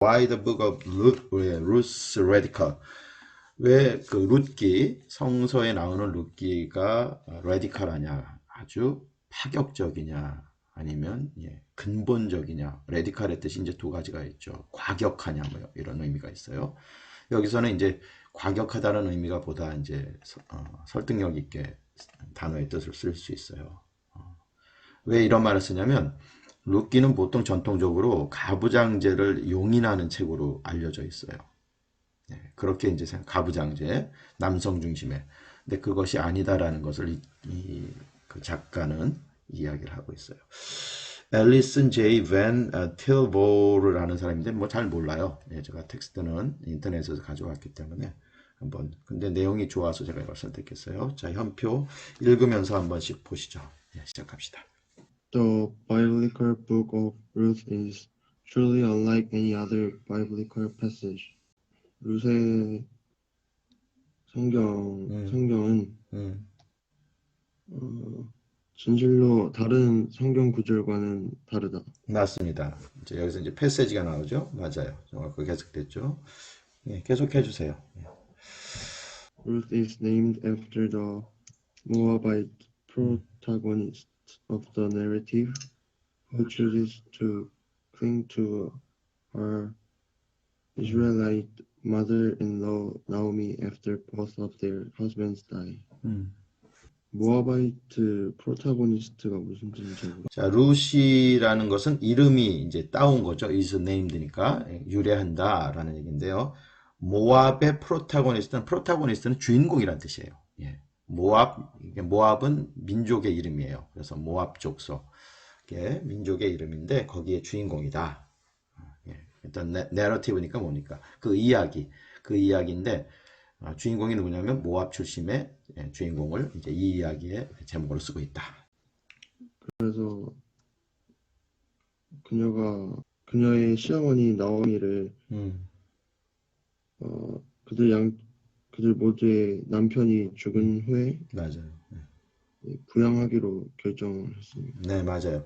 Why the book of Ruth Radical? 왜 그 룻기, 성서에 나오는 룻기가 레디컬하냐, 아주 파격적이냐, 아니면 근본적이냐. 레디컬의 뜻이 이제 두 가지가 있죠. 과격하냐, 뭐 이런 의미가 있어요. 여기서는 이제 과격하다는 의미가 보다 이제 설득력 있게 단어의 뜻을 쓸 수 있어요. 왜 이런 말을 쓰냐면 룻기는 보통 전통적으로 가부장제를 용인하는 책으로 알려져 있어요. 그렇게 이제 가부장제, 남성 중심의. 근데 그것이 아니다라는 것을 그 작가는 이야기를 하고 있어요. 앨리슨 제이 밴 틸보를 하는 사람인데 뭐 잘 몰라요. 제가 텍스트는 인터넷에서 가져왔기 때문에 한번, 근데 내용이 좋아서 제가 이걸 선택했어요. 자, 현표 읽으면서 한 번씩 보시죠. 시작합시다. The biblical book of Ruth is truly unlike any other biblical passage. 룻의 성경은 진실로 다른 성경 구절과는 다르다. 맞습니다. 이제 여기서 이제 패세지가 나오죠. 맞아요. 정확하게 해석됐죠. 계속해 주세요. Ruth is named after the Moabite protagonist of the narrative, who chooses to cling to her Israelite mother-in-law Naomi after both of their husbands die. 모아바이트 프로타고니스트가 무슨 뜻인지 모르겠어요. 자, 루시라는 것은 이름이 이제 따온 거죠. is named니까 유래한다라는 얘기인데요. 모압의 프로타고니스트는 주인공이란 뜻이에요. 모압은 민족의 이름이에요. 그래서 모압 족속 민족의 이름인데 거기에 주인공이다. 일단 내러티브니까 뭡니까? 그 이야기인데 주인공이 누구냐면 모압 출신의 주인공을 이제 이 이야기의 제목으로 쓰고 있다. 그래서 그녀의 시어머니 나오미를 그들 모두의 남편이 죽은 후에 맞아요. 부양하기로 결정을 했습니다. 네, 맞아요.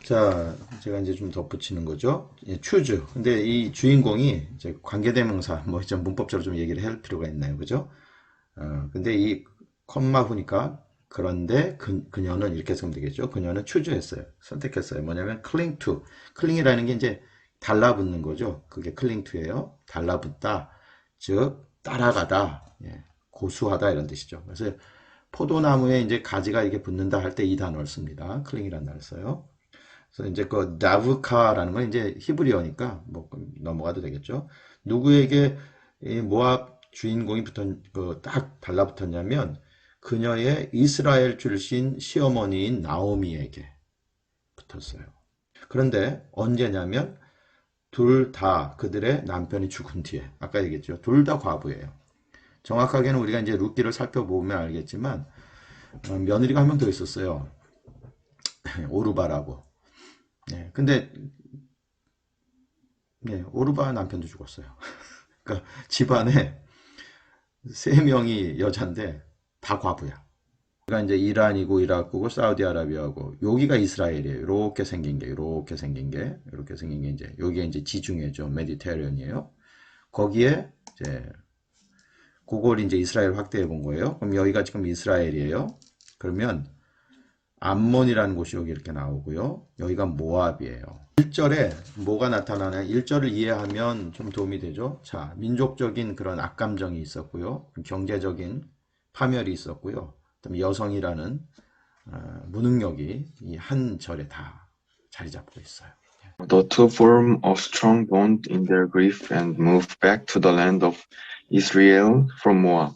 자, 제가 이제 좀 덧붙이는 거죠. 추즈. 근데 이 주인공이 이제 관계대명사, 뭐 좀 문법적으로 좀 얘기를 할 필요가 있나요, 그죠? 근데 이 컴마 후니까 그런데 그녀는 이렇게 쓰면 되겠죠. 그녀는 추즈했어요. 선택했어요. 뭐냐면 cling to. cling이라는 게 이제 달라붙는 거죠. 그게 cling to예요. 달라붙다. 즉 따라가다. 고수하다 이런 뜻이죠. 그래서 포도나무에 이제 가지가 이렇게 붙는다 할 때 이 단어를 씁니다. 클링이라는 단어를 써요. 그래서 이제 그 다브카라는 건 이제 히브리어니까 뭐 넘어가도 되겠죠. 누구에게 이 모압 주인공이 딱 달라붙었냐면 그녀의 이스라엘 출신 시어머니인 나오미에게 붙었어요. 그런데 언제냐면 둘 다 그들의 남편이 죽은 뒤에, 아까 얘기했죠. 둘 다 과부예요. 정확하게는 우리가 이제 룻기를 살펴보면 알겠지만 며느리가 한 명 더 있었어요. 오르바라고. 근데 오르바 남편도 죽었어요. 그러니까 집안에 세 명이 여잔데 다 과부야. 그러니까 이제 이란이고 이라크고 사우디아라비아고 여기가 이스라엘이에요. 이렇게 생긴 게 이제 여기가 이제 지중해죠. 메디테리언이에요. 거기에 이제 그걸 이제 이스라엘 확대해 본 거예요. 그럼 여기가 지금 이스라엘이에요. 그러면 암몬이라는 곳이 여기 이렇게 나오고요. 여기가 모압이에요. 1절에 뭐가 나타나냐? 1절을 이해하면 좀 도움이 되죠. 자, 민족적인 그런 악감정이 있었고요. 경제적인 파멸이 있었고요. 그다음에 여성이라는 무능력이 이 한 절에 다 자리 잡고 있어요. The two form a strong bond in their grief and moved back to the land of Israel from Moab.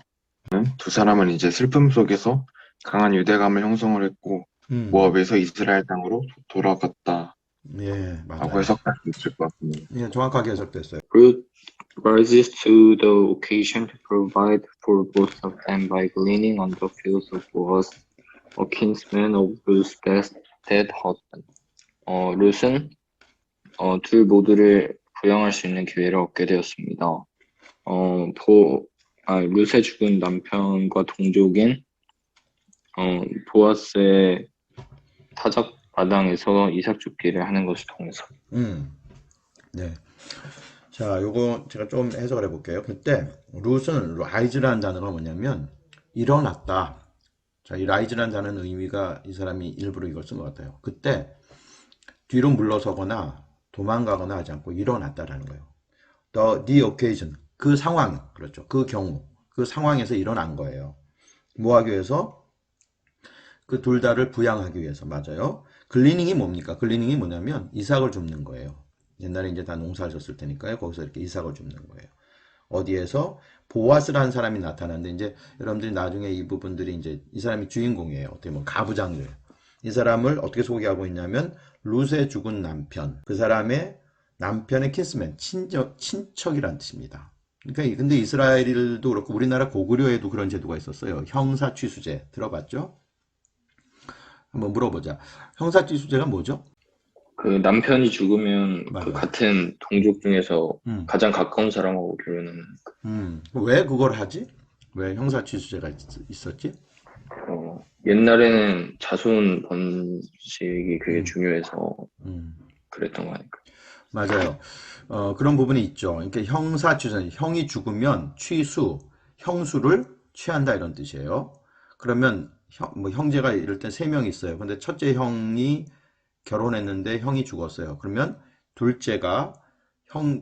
두 사람은 이제 슬픔 속에서 강한 유대감을 형성을 했고 모압에서 이스라엘 땅으로 돌아갔다. 예, 맞아요. 라고 해석할 수 있을 것 같습니다. 예, 정확하게 해석됐어요. Ruth rises to the occasion to provide for both of them by gleaning on the fields of Boaz, a kinsman of Ruth's dead husband. 룻은 둘 모두를 부양할 수 있는 기회를 얻게 되었습니다. 룻의 죽은 남편과 동족인 보아스의 타작 마당에서 이삭 줍기를 하는 것을 통해서. 네. 자, 요거 제가 좀 해석을 해볼게요. 그때 룻은 라이즈라는 단어가 뭐냐면 일어났다. 자, 이 라이즈라는 단어는 의미가 이 사람이 일부러 이걸 쓴 것 같아요. 그때 뒤로 물러서거나 도망가거나 하지 않고 일어났다라는 거예요. The occasion, 그 상황, 그렇죠. 그 경우, 그 상황에서 일어난 거예요. 뭐 하기 위해서? 그 둘 다를 부양하기 위해서. 맞아요. 글리닝이 뭡니까? 글리닝이 뭐냐면 이삭을 줍는 거예요. 옛날에 이제 다 농사를 졌을 테니까요. 거기서 이렇게 이삭을 줍는 거예요. 어디에서? 보아스라는 사람이 나타나는데 이제 여러분들이 나중에 이 부분들이 이제 이 사람이 주인공이에요. 어떻게 보면 가부장들. 이 사람을 어떻게 소개하고 있냐면 룻의 죽은 남편. 그 사람의 남편의 킨스맨, 친척이란 뜻입니다. 그러니까 근데 이스라엘도 그렇고 우리나라 고구려에도 그런 제도가 있었어요. 형사취수제 들어봤죠? 한번 물어보자. 형사취수제가 뭐죠? 그 남편이 죽으면 그 맞아요. 같은 동족 중에서 음, 가장 가까운 사람하고 결혼하는 왜 그걸 하지? 왜 형사취수제가 있었지? 옛날에는 자손 번식이 그게 음, 중요해서 음. 그랬던 거 아닐까? 맞아요. 그런 부분이 있죠. 그러니까 형사취수, 형이 죽으면 취수, 형수를 취한다 이런 뜻이에요. 그러면 뭐 형제가 이럴 땐 세 명 있어요. 근데 첫째 형이 결혼했는데 형이 죽었어요. 그러면 둘째가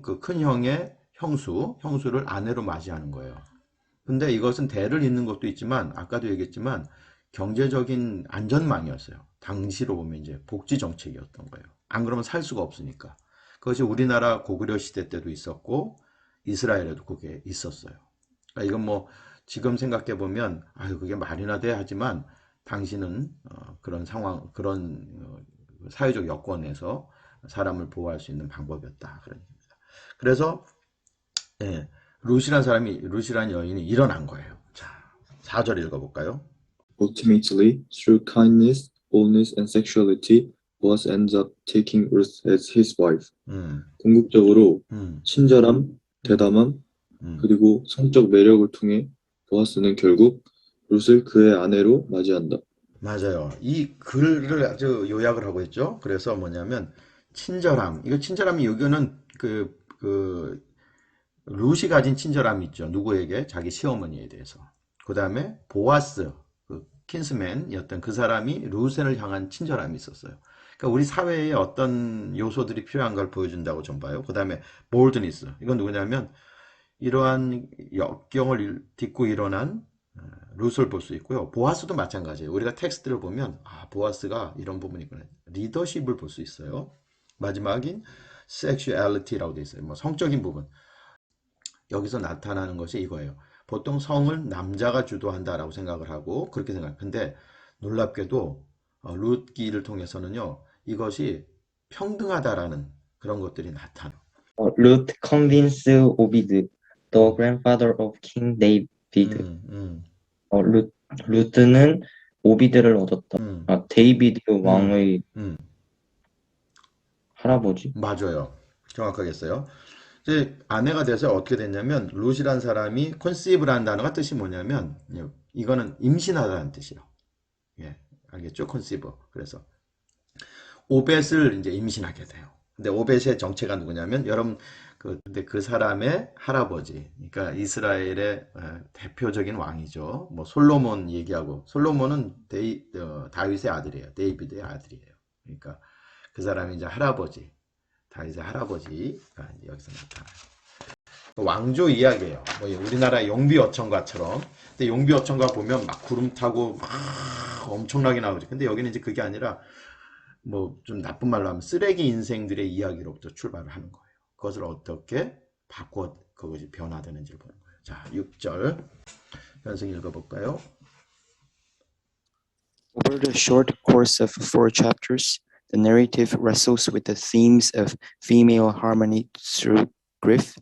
그 큰 형의 형수를 아내로 맞이하는 거예요. 근데 이것은 대를 잇는 것도 있지만 아까도 얘기했지만 경제적인 안전망이었어요. 당시로 보면 이제 복지 정책이었던 거예요. 안 그러면 살 수가 없으니까. 그것이 우리나라 고구려 시대 때도 있었고 이스라엘에도 그게 있었어요. 그러니까 이건 뭐 지금 생각해 보면 아유 그게 말이나 돼 하지만 당시는 그런 상황 그런 사회적 여건에서 사람을 보호할 수 있는 방법이었다 그런 얘기입니다. 그래서 예, 룻이란 여인이 일어난 거예요. 자, 4절 읽어볼까요? Ultimately, through kindness, boldness, and sexuality, Boaz ends up taking Ruth as his wife. 음, 궁극적으로 음, 친절함, 대담함, 음. 그리고 성적 매력을 통해 보아스는 결국 룻을 그의 아내로 맞이한다. 맞아요. 이 글을 아주 요약을 하고 있죠. 그래서 뭐냐면 친절함. 이거 친절함이 여기는 룻이 가진 친절함이 있죠. 누구에게? 자기 시어머니에 대해서. 그 다음에 보아스, 그 킨스맨이었던 그 사람이 룻을 향한 친절함이 있었어요. 그러니까 우리 사회에 어떤 요소들이 필요한 걸 보여준다고 좀 봐요. 그 다음에 볼드니스. 이건 누구냐면 이러한 역경을 딛고 일어난 룻을 볼 수 있고요. 보아스도 마찬가지예요. 우리가 텍스트를 보면 보아스가 이런 부분이 있구나. 리더십을 볼 수 있어요. 마지막인 섹슈얼리티라고 돼 있어요. 뭐 성적인 부분. 여기서 나타나는 것이 이거예요. 보통 성을 남자가 주도한다라고 생각을 하고 그렇게 생각해요. 근데 놀랍게도 룻기를 통해서는요. 이것이 평등하다라는 그런 것들이 나타나요. Ruth convinced Obed, the grandfather of King David. 루트는 오비드를 얻었다. 데이비드 왕의 할아버지? 맞아요. 정확하겠어요. 이제 아내가 돼서 어떻게 됐냐면 룻이라는 사람이 컨시브라는 단어가 뜻이 뭐냐면 이거는 임신하다는 뜻이에요. 예, 알겠죠? 컨시브. 그래서 오벳을 이제 임신하게 돼요. 근데 오벳의 정체가 누구냐면 여러분 근데 그 사람의 할아버지, 그러니까 이스라엘의 대표적인 왕이죠. 뭐 솔로몬 얘기하고 솔로몬은 다윗의 아들이에요. 데이비드의 아들이에요. 그러니까 그 사람이 이제 할아버지, 다윗의 할아버지가 이제 여기서 나타나요. 왕조 이야기예요. 뭐 우리나라 용비어천가처럼. 근데 용비어천가 보면 막 구름 타고 막 엄청나게 나오죠. 근데 여기는 이제 그게 아니라 뭐 좀 나쁜 말로 하면 쓰레기 인생들의 이야기로부터 출발을 하는 거예요. 그것을 어떻게 바꿔 그것이 변화되는지를 보는 거예요. 자, 6절 현승 읽어볼까요? Over the short course of 4 chapters, the narrative wrestles with the themes of female harmony through grief,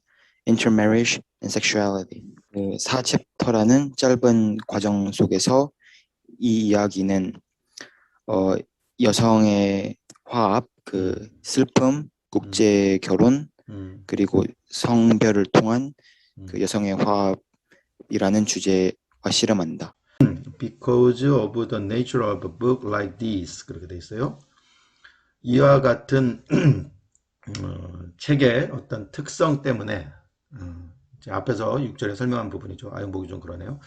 intermarriage, and sexuality. 4챕터라는 짧은 과정 속에서 이 이야기는 여성의 화합, 그 슬픔, 국제 결혼, 그리고 성별을 통한 그 여성의 화합이라는 주제와 씨름한다. Because of the nature of a book like this 그렇게 돼 있어요. 이와 같은 책의 어떤 특성 때문에 이제 앞에서 6절에 설명한 부분이죠. 아용복이 좀 그러네요.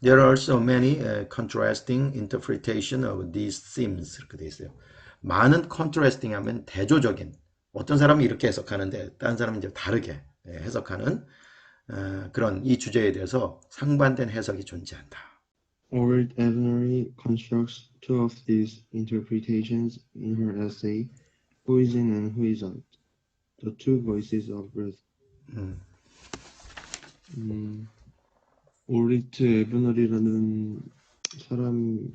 There are so many contrasting interpretation of these themes 이렇게 돼 있어요. 많은 contrasting 하면 대조적인 어떤 사람은 이렇게 해석하는데 다른 사람은 이제 다르게 해석하는 그런 이 주제에 대해서 상반된 해석이 존재한다. Old Avery constructs two of these interpretations in her essay, Who is in and Who is out? The Two Voices of Ruth. 올리트 에브너리라는 사람이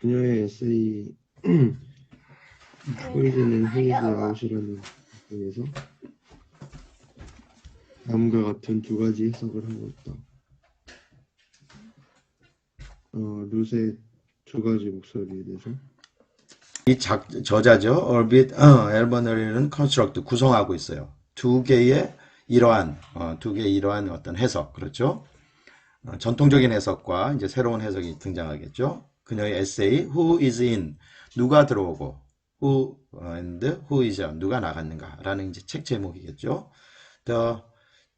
그녀의 에세이 Who is in and Who is out이라는 부분에서 다음과 같은 두 가지 해석을 하고 있다. 룻의 두 가지 목소리에 대해서. 이 저자죠. 얼빗 엘버너리는 컨스트럭트 구성하고 있어요. 두 개의 이러한 어떤 해석, 그렇죠? 전통적인 해석과 이제 새로운 해석이 등장하겠죠. 그녀의 에세이 Who is in 누가 들어오고 Who and Who is out 누가 나갔는가라는 이제 책 제목이겠죠. The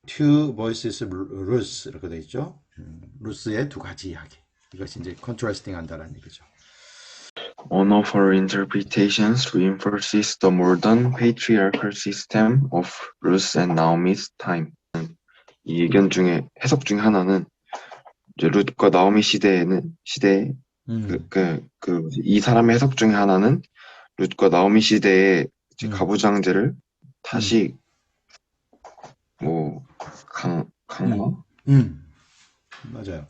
Two Voices of Ruth 이렇게 되어 있죠. 루스의 두 가지 이야기. 이것이 이제 컨트라스팅 한다라는 얘기죠. One of her interpretations reinforces the modern patriarchal system of Ruth and Naomi's time. 이 의견 중에 해석 중에 하나는 이제 룻과 나오미 시대에 이 사람의 해석 중에 하나는 룻과 나오미 시대의 이제 가부장제를 다시 뭐 강화 맞아요.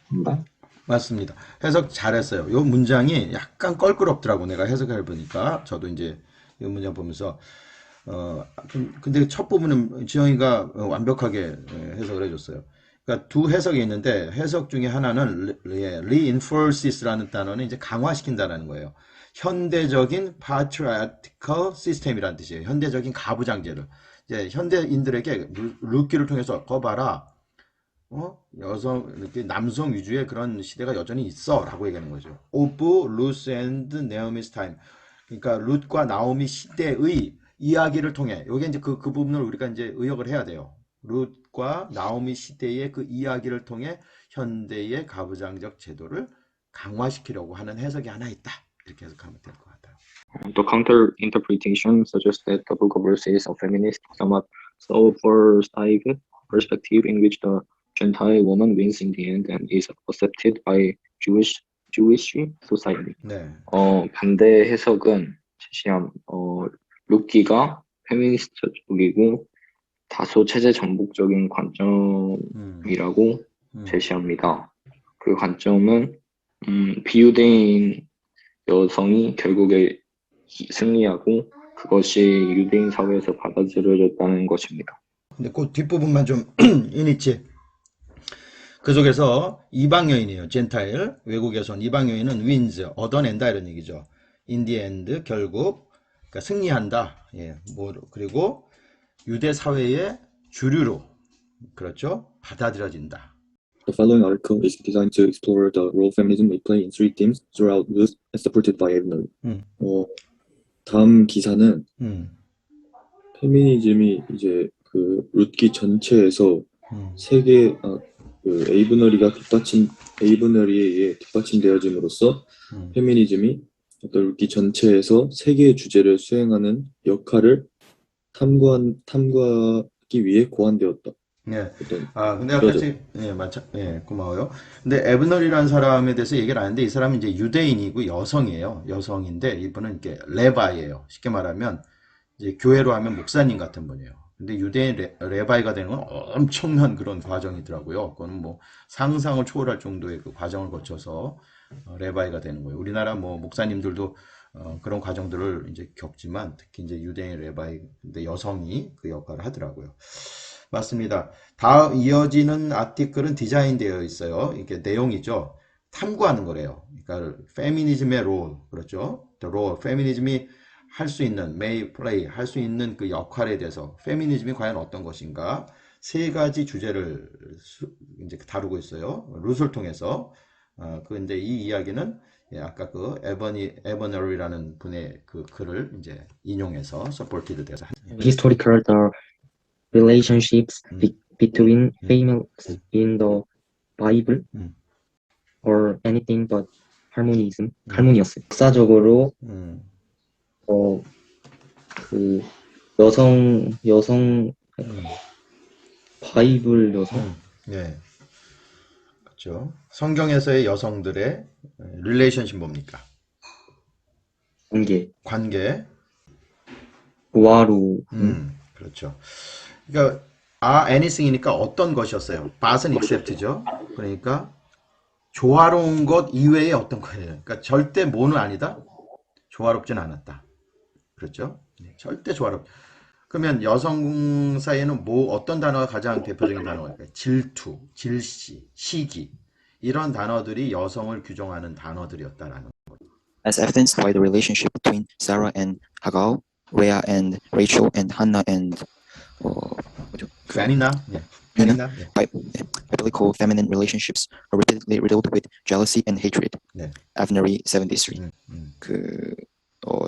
한다. 맞습니다. 해석 잘했어요. 요 문장이 약간 껄끄럽더라고. 내가 해석해 보니까 저도 이제 이 문장 보면서 근데 첫 부분은 지영이가 완벽하게 해석을 해줬어요. 그러니까 두 해석이 있는데 해석 중에 하나는 reinforces라는 단어는 이제 강화시킨다라는 거예요. 현대적인 patriarchal system이라는 뜻이에요. 현대적인 가부장제를 이제 현대인들에게 룻기를 통해서 거봐라. 여성, 이렇게 남성 위주의 그런 시대가 여전히 있어 라고 얘기하는 거죠. Of Ruth and Naomi's time. 그러니까 룻과 나오미 시대의 이야기를 통해, 요게 이제 그 부분을 우리가 이제 의역을 해야 돼요. 룻과 나오미 시대의 그 이야기를 통해 현대의 가부장적 제도를 강화시키려고 하는 해석이 하나 있다. 이렇게 해석하면 될 것 같아요. The counter interpretation suggests that the book of Ruth is a feminist, somewhat sober-side perspective in which the Gentile woman wins in the end and is accepted by Jewish society. 네. 반대 해석은 제시한 룻기가 페미니스트적이고 다소 체제 정복적인 관점이라고 제시합니다. 그 관점은 비유대인 여성이 결국에 승리하고 그것이 유대인 사회에서 받아들여졌다는 것입니다. 근데 그 뒷부분만 좀 이니치. 그 속에서 이방 여인이에요. 젠타일 외국에서 온 이방 여인은 wins 얻어낸다 이런 얘기죠. In the end 결국 그러니까 승리한다. 예, 그리고 유대 사회의 주류로 그렇죠. 받아들여진다. The following article is designed to explore the role feminism may play in three themes throughout Ruth as supported by Abner. 다음 기사는 페미니즘이 이제 그 룻기 전체에서 세계 그 에이브너리에 의해 뒷받침되어짐으로써 페미니즘이 어떤 룻기 전체에서 세 개의 주제를 수행하는 역할을 탐구하기 위해 고안되었다. 네. 근데 아까 고마워요. 근데 에브널이라는 사람에 대해서 얘기를 안 하는데 이 사람은 이제 유대인이고 여성이에요. 여성인데 이분은 이렇게 레바이예요. 쉽게 말하면 이제 교회로 하면 목사님 같은 분이에요. 근데 유대인 레바이가 되는 건 엄청난 그런 과정이더라고요. 그거는 뭐 상상을 초월할 정도의 그 과정을 거쳐서 레바이가 되는 거예요. 우리나라 뭐 목사님들도 그런 과정들을 이제 겪지만 특히 이제 유대인 레바이 근데 여성이 그 역할을 하더라고요. 맞습니다. 다음 이어지는 아티클은 디자인되어 있어요. 이게 내용이죠. 탐구하는 거래요. 그러니까 페미니즘의 롤, 그렇죠? The role, 페미니즘이 할 수 있는, may play, 할 수 있는 그 역할에 대해서 페미니즘이 과연 어떤 것인가? 세 가지 주제를 이제 다루고 있어요. 룻을 통해서 근데 이 이야기는 예, 아까 그 에버너리라는 분의 그 글을 이제 인용해서 supported 돼서 Historical the relationships between 음. females in the Bible 음. or anything but harmonious. 역사적으로 음. 그 여성 음. 바이블 여성 예. 그렇죠. 성경에서의 여성들의 릴레이션십 뭡니까? 관계. 조화로 그렇죠. 그러니까 anything이니까 어떤 것이었어요. but은 except죠. 그러니까 조화로운 것 이외의 어떤 거예요. 그러니까 절대 뭐는 아니다. 조화롭진 않았다. 그렇죠? 네, 절대 그러면 여성 사이에는 뭐 어떤 단어가 가장 대표적인 단어일까요? 질투, 질시, 시기 이런 단어들이 여성을 규정하는 단어들이었다라는. as evidenced by the relationship between Sarah and Hagar, Leah and Rachel, and Hannah and 페니나, Penina. 네. Biblical feminine relationships are repeatedly riddled with jealousy and hatred. 네. Avnery 73. 음.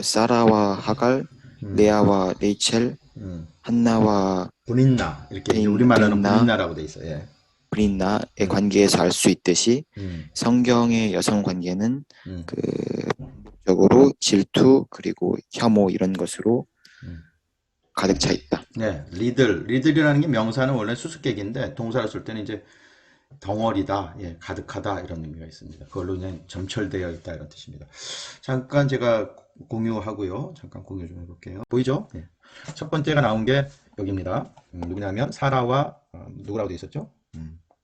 사라와 하갈, 레아와 레이첼, 한나와 분인나 이렇게 빈- 우리말로는 빈나. 분인나라고 돼 있어요. 예. 브린나의 관계에서 알 수 있듯이 성경의 여성 관계는 음. 적으로 질투 그리고 혐오 이런 것으로 가득 차 있다. 네, 리들이라는 게 명사는 원래 수수께끼인데 동사로 쓸 때는 이제 덩어리다, 예, 가득하다 이런 의미가 있습니다. 그걸로 그냥 점철되어 있다 이런 뜻입니다. 잠깐 제가 공유하고요. 잠깐 공유 좀 해볼게요. 보이죠? 예. 첫 번째가 나온 게 여기입니다. 누구냐면 사라와 누구라고 되어 있었죠?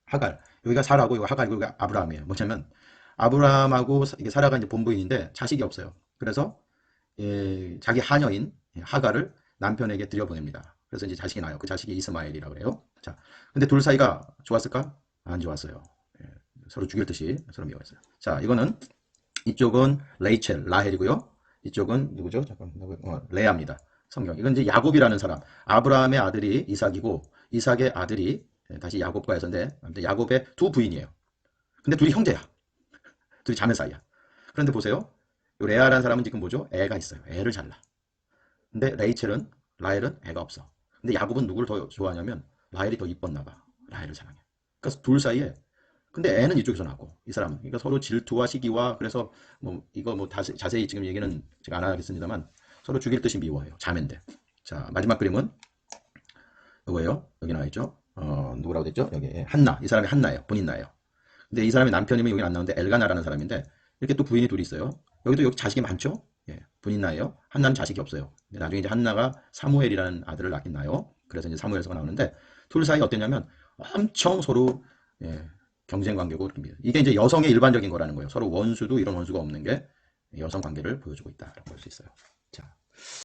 하갈. 여기가 사라고 여기가 하갈이고 여기가 아브라함이에요. 뭐냐면 아브라함하고 이게 사라가 이제 본부인인데 자식이 없어요. 그래서 예, 자기 하녀인 하갈을 남편에게 들여보냅니다. 그래서 이제 자식이 나요. 그 자식이 이스마엘이라고 그래요. 자, 근데 둘 사이가 좋았을까? 안 좋았어요. 예, 서로 죽일 듯이 서로 미워했어요. 자, 이거는 이쪽은 레이첼, 라헬이고요. 이쪽은 누구죠? 잠깐, 레아입니다. 성경. 이건 이제 야곱이라는 사람. 아브라함의 아들이 이삭이고 이삭의 아들이 다시 야곱과 해서인데 아무튼 야곱의 두 부인이에요. 근데 둘이 형제야. 둘이 자매 사이야. 그런데 보세요. 이 레아라는 사람은 지금 뭐죠? 애가 있어요. 애를 잘 낳아. 근데 라헬은 애가 없어. 근데 야곱은 누구를 더 좋아하냐면 라헬이 더 이뻤나 봐. 라헬을 사랑해. 그래서 둘 사이에 근데 애는 이쪽에서 낳고 이 사람은 그러니까 서로 질투와 시기와 그래서 뭐 이거 뭐 자세히 지금 얘기는 제가 안 하겠습니다만 서로 죽일 듯이 미워해요. 자매인데. 자, 마지막 그림은 이거예요. 여기 나와 있죠. 누구라고 됐죠? 여기 한나. 이 사람이 한나예요. 본인나예요. 근데 이 사람의 남편이면 여기 안 나오는데 엘가나라는 사람인데 이렇게 또 부인이 둘이 있어요. 여기도 여기 자식이 많죠? 예, 분인나예요. 한나는 자식이 없어요. 근데 나중에 이제 한나가 사무엘이라는 아들을 낳긴 나요. 그래서 이제 사무엘서가 나오는데 둘 사이 어땠냐면 엄청 서로 예, 경쟁 관계고 이게 이제 여성의 일반적인 거라는 거예요. 서로 원수도 이런 원수가 없는 게 여성 관계를 보여주고 있다라고 볼 수 있어요. 자,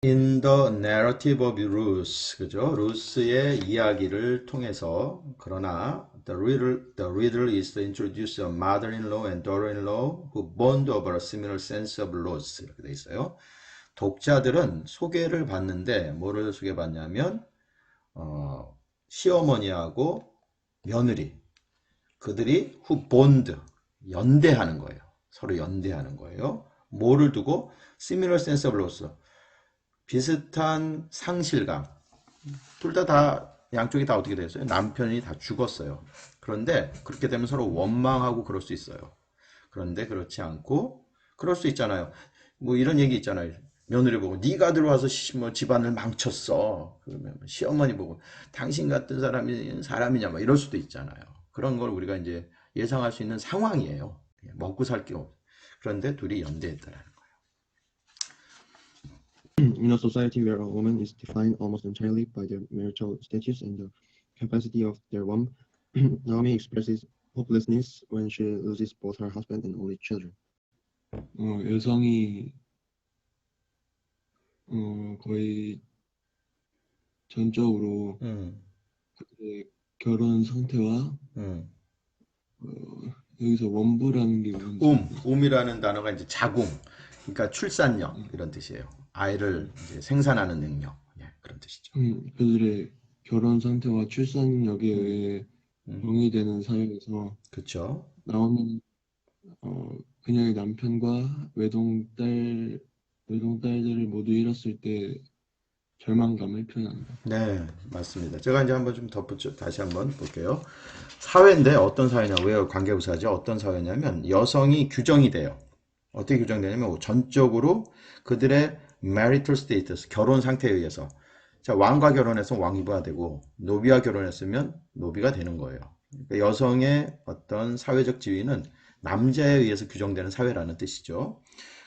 In the narrative of Ruth, 그죠? 루스의 이야기를 통해서 그러나 the reader is to introduce a mother-in-law and daughter-in-law who bond over a similar sense of loss 이렇게 돼 있어요. 독자들은 소개를 받는데 뭐를 소개받냐면 시어머니하고 며느리 그들이 who bond 연대하는 거예요. 서로 연대하는 거예요. 뭐를 두고 similar sense of loss 비슷한 상실감. 둘 다 양쪽이 다 어떻게 됐어요? 남편이 다 죽었어요. 그런데 그렇게 되면 서로 원망하고 그럴 수 있어요. 그런데 그렇지 않고 그럴 수 있잖아요. 뭐 이런 얘기 있잖아요. 며느리 보고 네가 들어와서 뭐 집안을 망쳤어. 그러면 시어머니 보고 당신 같은 사람이냐 뭐 이럴 수도 있잖아요. 그런 걸 우리가 이제 예상할 수 있는 상황이에요. 먹고 살 게 없. 그런데 둘이 연대했다라는 거예요. In a society where a woman is defined almost entirely by their marital status and the capacity of their womb, Naomi expresses hopelessness when she loses both her husband and only children. 여성이 거의 전적으로 그들의 결혼 상태와 여기서 원부라는 게 뭔지 um이라는 단어가 이제 자궁, 그러니까 출산력 이런 뜻이에요. 아이를 이제 생산하는 능력, 예, 그런 뜻이죠. 그들의 결혼 상태와 출산력에 의해 병이 되는 사회에서 그렇죠. 나오는 그녀의 남편과 외동딸들을 모두 잃었을 때 절망감을 표현한다. 네, 맞습니다. 제가 이제 한번 좀 덧붙여 다시 한번 볼게요. 사회인데 어떤 사회냐? 왜 관계부사죠? 어떤 사회냐면 여성이 규정이 돼요. 어떻게 규정되냐면 전적으로 그들의 marital status, 결혼 상태에 의해서. 자, 왕과 결혼해서 왕이가 되고 노비와 결혼했으면 노비가 되는 거예요. 그러니까 여성의 어떤 사회적 지위는 남자에 의해서 규정되는 사회라는 뜻이죠.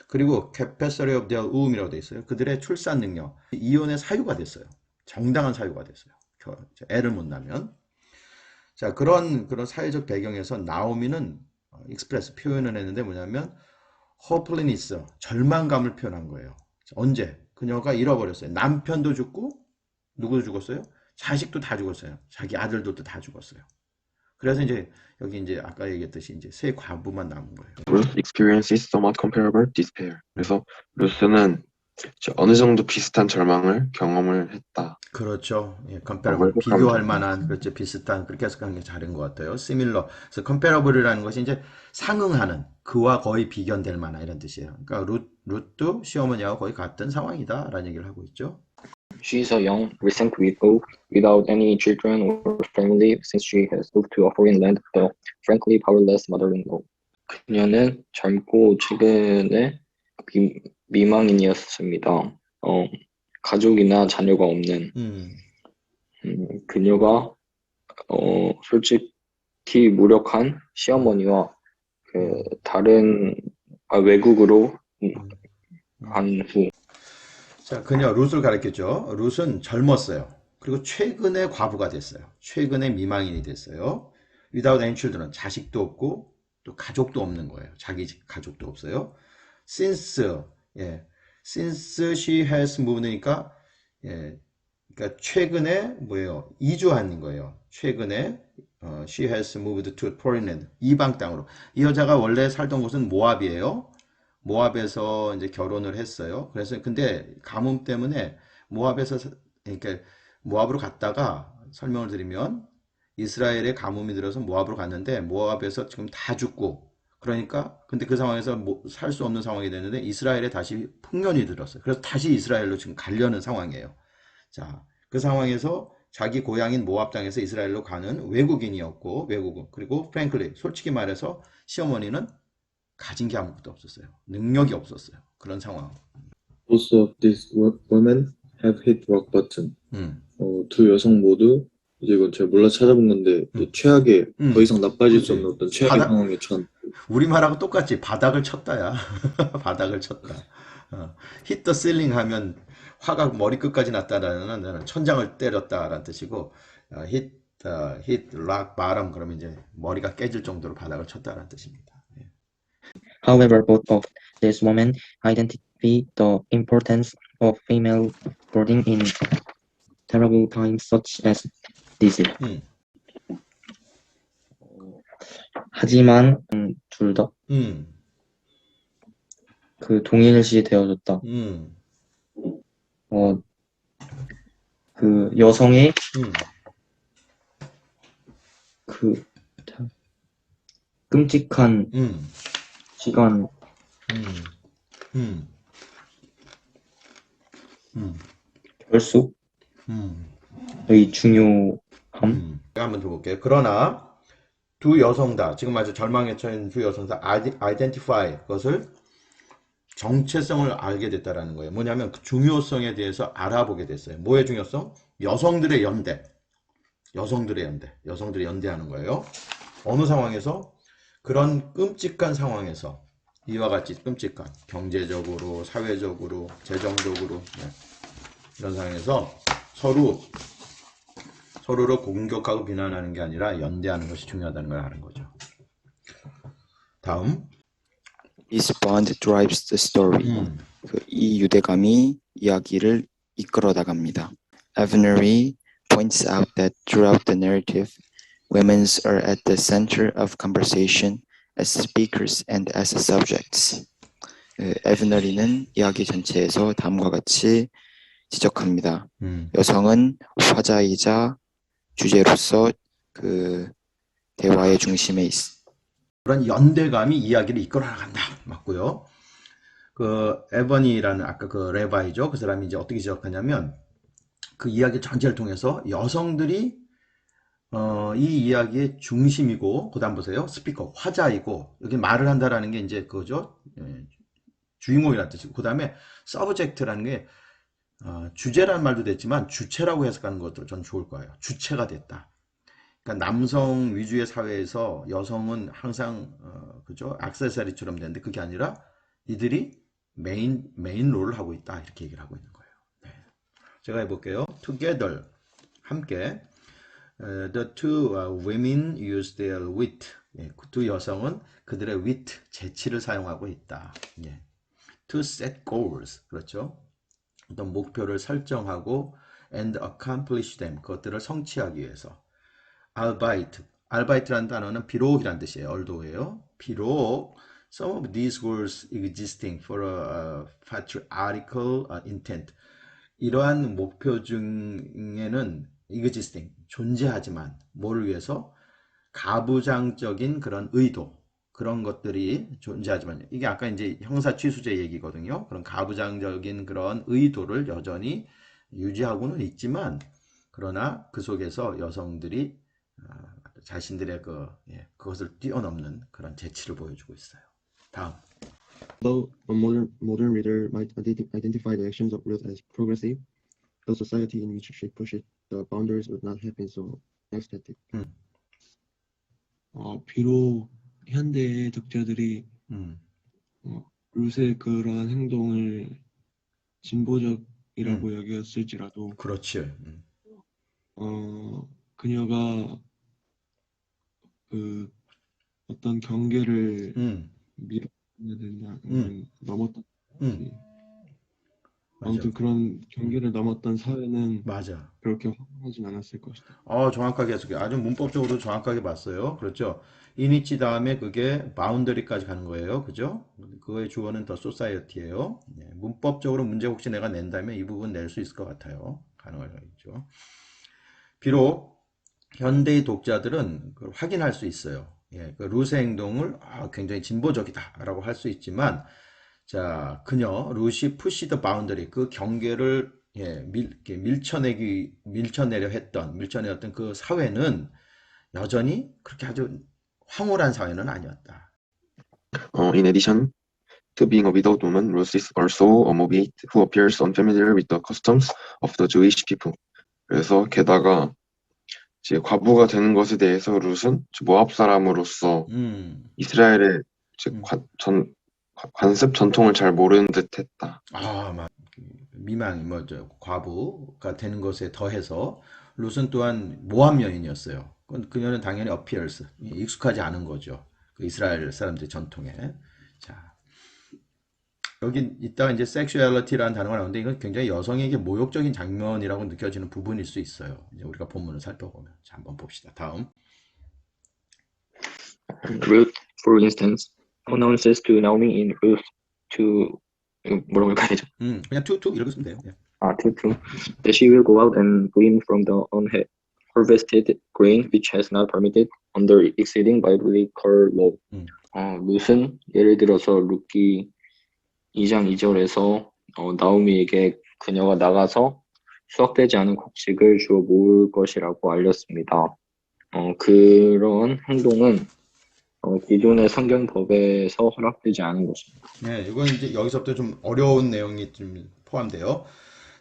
그리고 capacity of their womb이라고 되어 있어요. 그들의 출산 능력, 이혼의 사유가 됐어요. 정당한 사유가 됐어요. 애를 못 낳으면. 자, 그런 사회적 배경에서 나오미는 익스프레스 표현을 했는데 뭐냐면 hopelessness, 절망감을 표현한 거예요. 언제? 그녀가 잃어버렸어요. 남편도 죽고 누구도 죽었어요? 자식도 다 죽었어요. 자기 아들들도 다 죽었어요. 그래서 이제 여기 이제 아까 얘기했듯이 이제 세 과부만 남은 거예요. Ruth experiences somewhat comparable despair. 그래서 루스는 어느 정도 비슷한 절망을 경험을 했다. 그렇죠. 예, comparable, 비교할 만한, 그렇죠. 비슷한, 그렇게 해석하는 게 잘한 것 같아요. similar. 그래서 comparable이라는 것이 이제 상응하는, 그와 거의 비견될 만한 이런 뜻이에요. 그러니까 룻도 시어머니하고 거의 같은 상황이다라는 얘기를 하고 있죠. She is a young, recent widow without any children or family since she has moved to a foreign land, the frankly powerless mother-in-law. 그녀는 젊고 최근에 미망인이었습니다. 가족이나 자녀가 없는 그녀가 솔직히 무력한 시어머니와 그 다른 외국으로 간 후. 자, 그녀 룻을 가르쳤죠. 룻은 젊었어요. 그리고 최근에 과부가 됐어요. 최근에 미망인이 됐어요. without any children, 자식도 없고 또 가족도 없는 거예요. 자기 가족도 없어요. since she has moved니까 그러니까 최근에 뭐예요? 이주한 거예요. 최근에 she has moved to foreign land, 이방 땅으로. 이 여자가 원래 살던 곳은 모압이에요. 모압에서 이제 결혼을 했어요. 그래서 근데 가뭄 때문에 그러니까 모압으로 갔다가 설명을 드리면 이스라엘에 가뭄이 들어서 모압으로 갔는데 모압에서 지금 다 죽고 그러니까 근데 그 상황에서 살 수 없는 상황이 됐는데 이스라엘에 다시 풍년이 들었어요. 그래서 다시 이스라엘로 지금 가려는 상황이에요. 자, 그 상황에서 자기 고향인 모압 땅에서 이스라엘로 가는 외국인이었고 그리고 프랭클리 솔직히 말해서 시어머니는 가진 게 아무것도 없었어요. 능력이 없었어요. 그런 상황. Both of these women have hit rock bottom. 두 여성 모두 이제 이건 제가 몰라 찾아본 건데 최악의 더 이상 나빠질 수 없는 어떤 최악의 상황에 처한. 우리말하고 똑같지. 바닥을 쳤다야. 바닥을 쳤다. hit the ceiling 하면 화가 머리끝까지 났다라는 천장을 때렸다라는 뜻이고 hit rock bottom 그러면 이제 머리가 깨질 정도로 바닥을 쳤다라는 뜻입니다. However, both of these women identify the importance of female boarding in terrible times such as this. 하지만 둘 다 그 동일시 되어졌다. 그 여성의 그 끔찍한 시간 결속의 중요함. 한번 더 볼게요. 그러나 두 여성 다 지금 아주 절망에 처한 두 여성 다 identify 그것을 정체성을 알게 됐다라는 거예요. 뭐냐면 그 중요성에 대해서 알아보게 됐어요. 뭐의 중요성? 여성들의 연대. 여성들이 연대하는 거예요. 어느 상황에서? 그런 끔찍한 상황에서 이와 같이 끔찍한 경제적으로, 사회적으로, 재정적으로 이런 상황에서 서로를 공격하고 비난하는 게 아니라 연대하는 것이 중요하다는 걸 아는 거죠. 다음. This bond drives the story. 이 유대감이 이야기를 이끌어 나갑니다. Avenery points out that throughout the narrative, women are at the center of conversation as speakers and as subjects. 에브너리는 이야기 전체에서 다음과 같이 지적합니다. 여성은 화자이자 주제로서 그 대화의 중심에 그런 연대감이 이야기를 이끌어 나간다. 맞고요. 그 에버니라는 아까 그 레바이죠. 그 사람이 이제 어떻게 지적하냐면 그 이야기 전체를 통해서 여성들이 이 이야기의 중심이고, 그 다음 보세요. 스피커, 화자이고, 여기 말을 한다라는 게 이제 그거죠. 주인공이라는 뜻이고, 그 다음에 서브젝트라는 게 주제라는 말도 됐지만 주체라고 해석하는 것도 전 좋을 거예요. 주체가 됐다. 그러니까 남성 위주의 사회에서 여성은 항상 그죠? 액세서리처럼 되는데 그게 아니라 이들이 메인 롤을 하고 있다. 이렇게 얘기를 하고 있는 거예요. 네. 제가 해볼게요. Together, 함께. The two women use their wit. 예, 두 여성은 그들의 wit, 재치를 사용하고 있다. 예. To set goals. 그렇죠. 어떤 목표를 설정하고 and accomplish them. 그것들을 성취하기 위해서. Albeit.Albeit 라는 단어는 비록이라는 뜻이에요. although예요. 비록 some of these goals existing for a patriarchal intent. 이러한 목표 중에는 existing, 존재하지만 뭐를 위해서? 가부장적인 그런 의도, 그런 것들이 존재하지만 이게 아까 이제 형사 취수제 얘기거든요. 그런 가부장적인 그런 의도를 여전히 유지하고는 있지만 그러나 그 속에서 여성들이 자신들의 그것을 뛰어넘는 그런 재치를 보여주고 있어요. 다음. Though a modern reader might identify the actions of Ruth as progressive, the society in which she pushed the boundaries would not have been so ecstatic. 비록 현대의 독자들이 룻의 그러한 행동을 진보적이라고 여겼을지라도, 그렇지. 그녀가 그 어떤 경계를 밀어야 된다, 넘었던 아무튼 그런 경계를 넘었던 사회는 맞아. 그렇게 화려하진 않았을 것이다. 정확하게 해석해. 아주 문법적으로 정확하게 봤어요. 그렇죠. 이니치 다음에 그게 바운더리까지 가는 거예요. 그죠? 그거의 주어는 더 소사이어티예요. 네, 문법적으로 문제 혹시 내가 낸다면 이 부분 낼 수 있을 것 같아요. 가능하죠. 비록 현대의 독자들은 그걸 확인할 수 있어요. 예, 그 룻의 행동을 굉장히 진보적이다라고 할 수 있지만, 자, 그녀 룻이 푸시 더 바운더리, 그 경계를 밀쳐내었던 그 사회는 여전히 그렇게 아주 황홀한 사회는 아니었다. In addition to being a widowed woman, Ruth is also a Moabite who appears unfamiliar with the customs of the Jewish people. 그래서 게다가 이제 과부가 되는 것에 대해서 룻은 모압 사람으로서 이스라엘의 관습 전통을 잘 모르는 듯했다. 미망, 과부가 되는 것에 더해서 룻은 또한 모압 여인이었어요. 그녀는 당연히 appears, 익숙하지 않은 거죠. 그 이스라엘 사람들의 전통에. 자, 여기 이따가 이제 sexuality라는 단어가 나오는데 이건 굉장히 여성에게 모욕적인 장면이라고 느껴지는 부분일 수 있어요. 이제 우리가 본문을 살펴보면. 자, 한번 봅시다. 다음. Ruth, for instance, announces to Naomi in Ruth to 뭐라고 읽어야 되죠? 그냥 to 이렇게 쓰면 돼요. to that she will go out and glean from the unharvested grain which has not permitted under exceeding biblical law. 룻은 예를 들어서 룻기 2장 2절에서 나오미에게 그녀가 나가서 수확되지 않은 곡식을 주워 모을 것이라고 알렸습니다. 그런 행동은 기존의 성경법에서 허락되지 않은 것입니다. 네, 이건 이제 여기서부터 좀 어려운 내용이 좀 포함돼요.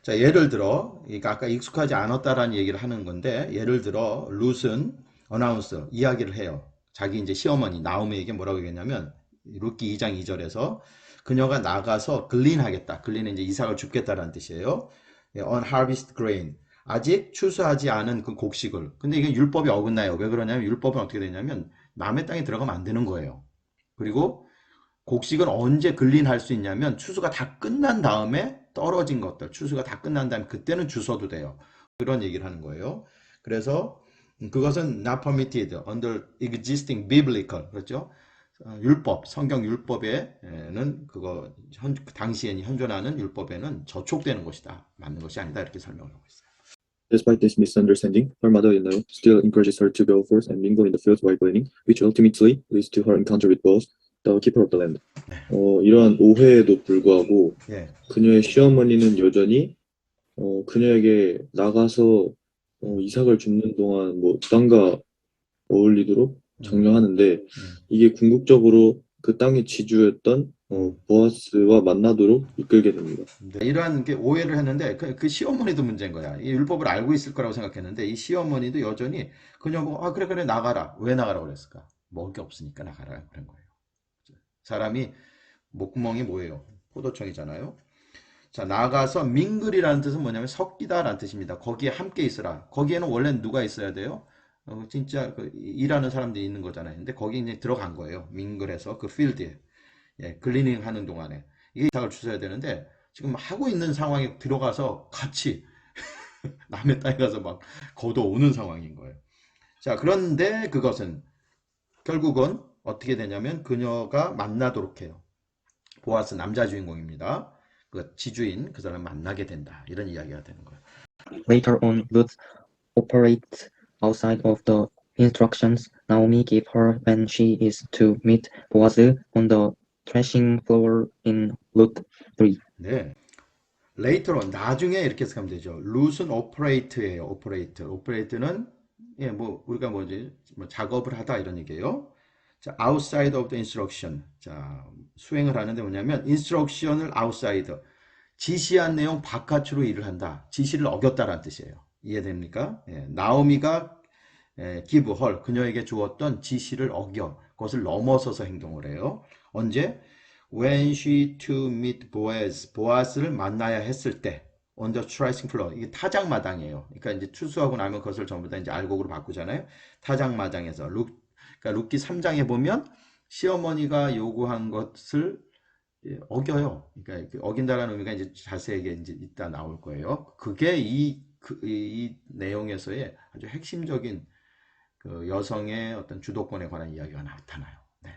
자, 예를 들어, 그러니까 아까 익숙하지 않았다라는 얘기를 하는 건데, 예를 들어, 룻은 어나운서, 이야기를 해요. 자기 이제 시어머니, 나오미에게 뭐라고 얘기했냐면, 룻기 2장 2절에서 그녀가 나가서 글린하겠다. 글린은 이제 이삭을 줍겠다라는 뜻이에요. unharvested grain. 아직 추수하지 않은 그 곡식을. 근데 이게 율법이 어긋나요. 왜 그러냐면, 율법은 어떻게 되냐면, 남의 땅에 들어가면 안 되는 거예요. 그리고 곡식은 언제 글린할 수 있냐면 추수가 다 끝난 다음에 떨어진 것들, 추수가 다 끝난 다음에 그때는 주워도 돼요. 그런 얘기를 하는 거예요. 그래서 그것은 not permitted under existing biblical, 그렇죠? 율법, 성경 율법에는 그거 당시에 현존하는 율법에는 저촉되는 것이다. 맞는 것이 아니다. 이렇게 설명을 하고 있어요. Despite this misunderstanding, her mother-in-law still encourages her to go forth and mingle in the fields while gleaning, which ultimately leads to her encounter with Boaz, the keeper of the land. 이러한 오해에도 불구하고 예. 그녀의 시어머니는 여전히 그녀에게 나가서 이삭을 줍는 동안 뭐 땅과 어울리도록 장려하는데 이게 궁극적으로 그 땅의 지주였던 보아스와 만나도록 이끌게 됩니다. 네, 이러한 게 오해를 했는데 그 시어머니도 문제인 거야. 이 율법을 알고 있을 거라고 생각했는데 이 시어머니도 여전히 그녀 보고 그래 나가라. 왜 나가라고 그랬을까? 먹을 게 없으니까 나가라 그런 거예요. 사람이 목구멍이 뭐예요? 포도청이잖아요. 자, 나가서 민글이라는 뜻은 뭐냐면 섞이다라는 뜻입니다. 거기에 함께 있으라. 거기에는 원래 누가 있어야 돼요? 진짜 일하는 사람들이 있는 거잖아요. 근데 거기 이제 들어간 거예요. 민글에서 그 필드에. 예, 글리닝 하는 동안에. 이게 이삭을 주셔야 되는데 지금 하고 있는 상황에 들어가서 같이 남의 땅에 가서 막 걷어오는 상황인 거예요. 자, 그런데 그것은 결국은 어떻게 되냐면 그녀가 만나도록 해요. 보아스 남자 주인공입니다. 그 지주인 그 사람 만나게 된다. 이런 이야기가 되는 거예요. Later on, Ruth operates outside of the instructions Naomi gave her when she is to meet Boaz on the threshing floor in Ruth 3. 네. Later on, 나중에 이렇게 해석하면 되죠. 룻은 operate예요. operate는 예, 뭐 우리가 뭐지? 뭐 작업을 하다 이런 얘기예요. 자, outside of the instruction. 자, 수행을 하는데 뭐냐면 instruction을 outside. 지시한 내용 바깥으로 일을 한다. 지시를 어겼다라는 뜻이에요. 이해됩니까? 예, 나오미가 give her 그녀에게 주었던 지시를 어겨 그것을 넘어서서 행동을 해요. 언제? When she to meet Boaz, 보아스를 만나야 했을 때, on the threshing floor, 이게 타작마당이에요. 그러니까 이제 추수하고 나면 그것을 전부 다 이제 알곡으로 바꾸잖아요. 타작마당에서 그러니까 룻기 3장에 보면 시어머니가 요구한 것을 어겨요. 그러니까 어긴다라는 의미가 이제 자세하게 이제 이따 나올 거예요. 그게 이 내용에서의 아주 핵심적인 그 여성의 어떤 주도권에 관한 이야기가 나타나요. 네.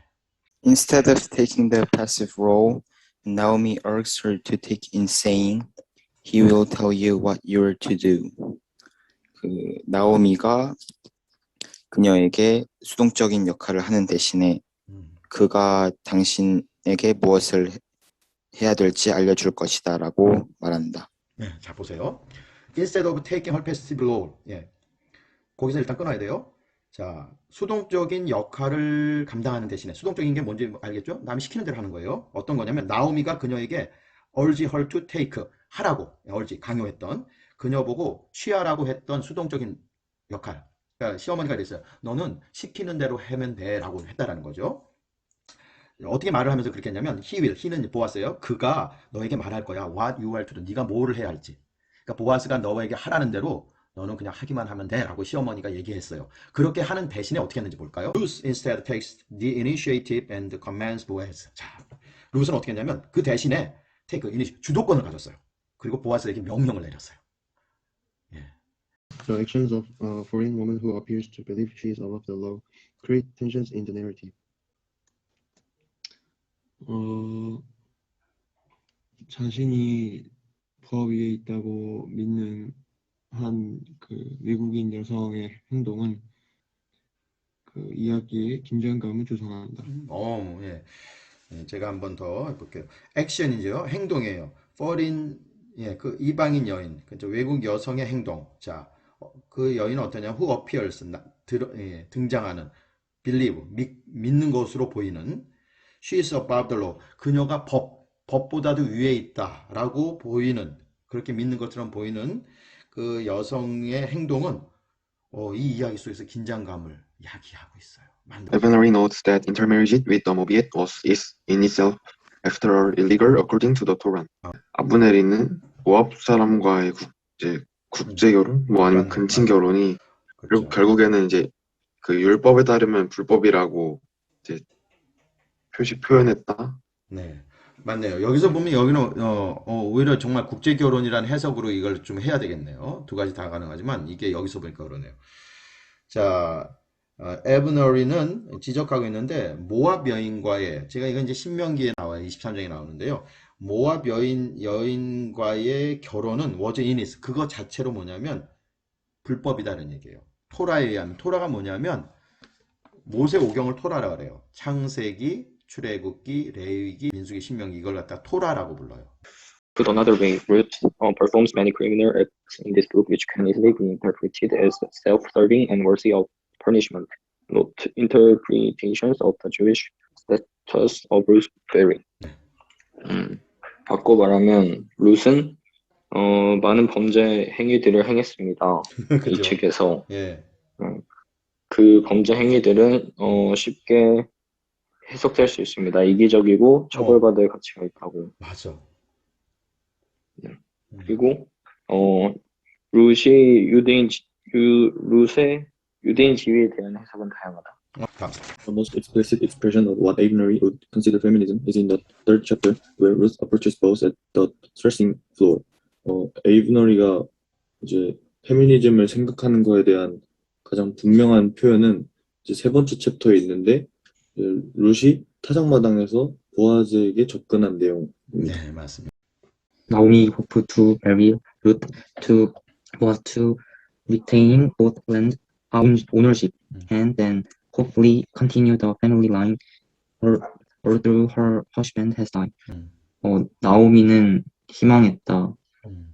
Instead of taking the passive role, Naomi urges her to take in saying, "He will tell you what you're to do." 그 나오미가 그녀에게 수동적인 역할을 하는 대신에 그가 당신에게 무엇을 해야 될지 알려줄 것이다라고 말한다. 네, 자 보세요. Instead of taking her passive role, 예, 거기서 일단 끊어야 돼요. 자, 수동적인 역할을 감당하는 대신에 수동적인 게 뭔지 알겠죠? 남이 시키는 대로 하는 거예요. 어떤 거냐면 나오미가 그녀에게 urge her to take 하라고 urge 강요했던 그녀 보고 취하라고 했던 수동적인 역할. 그러니까 시어머니가 그랬어요. 너는 시키는 대로 하면 돼라고 했다라는 거죠. 어떻게 말을 하면서 그렇게 했냐면 he는 보아스예요. 그가 너에게 말할 거야. what you are to do. 네가 뭐를 해야 할지. 그러니까 보아스가 너에게 하라는 대로 너는 그냥 하기만 하면 돼 라고 시어머니가 얘기했어요. 그렇게 하는 대신에 어떻게 했는지 볼까요? Ruth instead takes the initiative and commands Boaz. 자, 룻은 어떻게 했냐면 그 대신에 take initiative, 주도권을 가졌어요. 그리고 보아스에게 명령을 내렸어요. 예. The actions of a foreign woman who appears to believe she is above the law create tensions in the narrative. 자신이 법 위에 있다고 믿는 한 그 외국인 여성의 행동은 그 이야기에 긴장감을 조성한다. 예. 예, 제가 한번 더 해볼게요. 액션이죠. 행동이에요. foreign, 예, 그 이방인 여인, 그죠? 외국 여성의 행동. 자, 그 여인은 어떠냐? who appears, 등장하는, believe, 믿는 것으로 보이는. She is above the law. 그녀가 법보다도 위에 있다라고 보이는, 그렇게 믿는 것처럼 보이는 그 여성의 행동은 이 이야기 속에서 긴장감을 야기하고 있어요. Evangeline notes that intermarriage with the Moabite is in itself, after all, illegal according to the Torah. 아브넬이는 모압 사람과의 국제 결혼, 뭐 아니면 근친 결혼이 그렇죠. 결국에는 이제 그 율법에 따르면 불법이라고 이제 표현했다. 네, 맞네요. 여기서 보면 여기는 오히려 정말 국제 결혼이라는 해석으로 이걸 좀 해야 되겠네요. 두 가지 다 가능하지만 이게 여기서 보니까 그러네요. 자, 에브너리는 지적하고 있는데 모압 여인과의 제가 이건 이제 신명기에 나와요. 23장에 나오는데요. 모압 여인과의 결혼은 was in it. 그거 자체로 뭐냐면 불법이다는 얘기예요. 토라에 의하면. 토라가 뭐냐면 모세오경을 토라라 그래요. 창세기, 출애굽기, 레위기, 민수기, 신명기 이걸 갖다 토라라고 불러요. Put another way, Ruth performs many criminal acts in this book which can easily be interpreted as self-serving and worthy of punishment. Note interpretations of the Jewish status of Ruth vary. 바꿔 말하면 룻은 많은 범죄 행위들을 행했습니다. 이 그죠? 책에서 예. 그 범죄 행위들은 쉽게 해석될 수 있습니다. 이기적이고 처벌받을 가치가 있다고. 맞아. 그리고 룻의 유대인 지위에 대한 해석은 다양하다. The most explicit expression of what Avery would consider feminism is in the third chapter, where Ruth approaches Boaz at the threshing floor. 에이브너리가 이제 페미니즘을 생각하는 거에 대한 가장 분명한 표현은 이제 세 번째 챕터에 있는데 룻이 타작마당에서 보아즈에게 접근한 내용. 네, 맞습니다. Naomi hoped to marry Ruth was to retain both land ownership and then hopefully continue the family line although her husband has died. 나오미는 희망했다.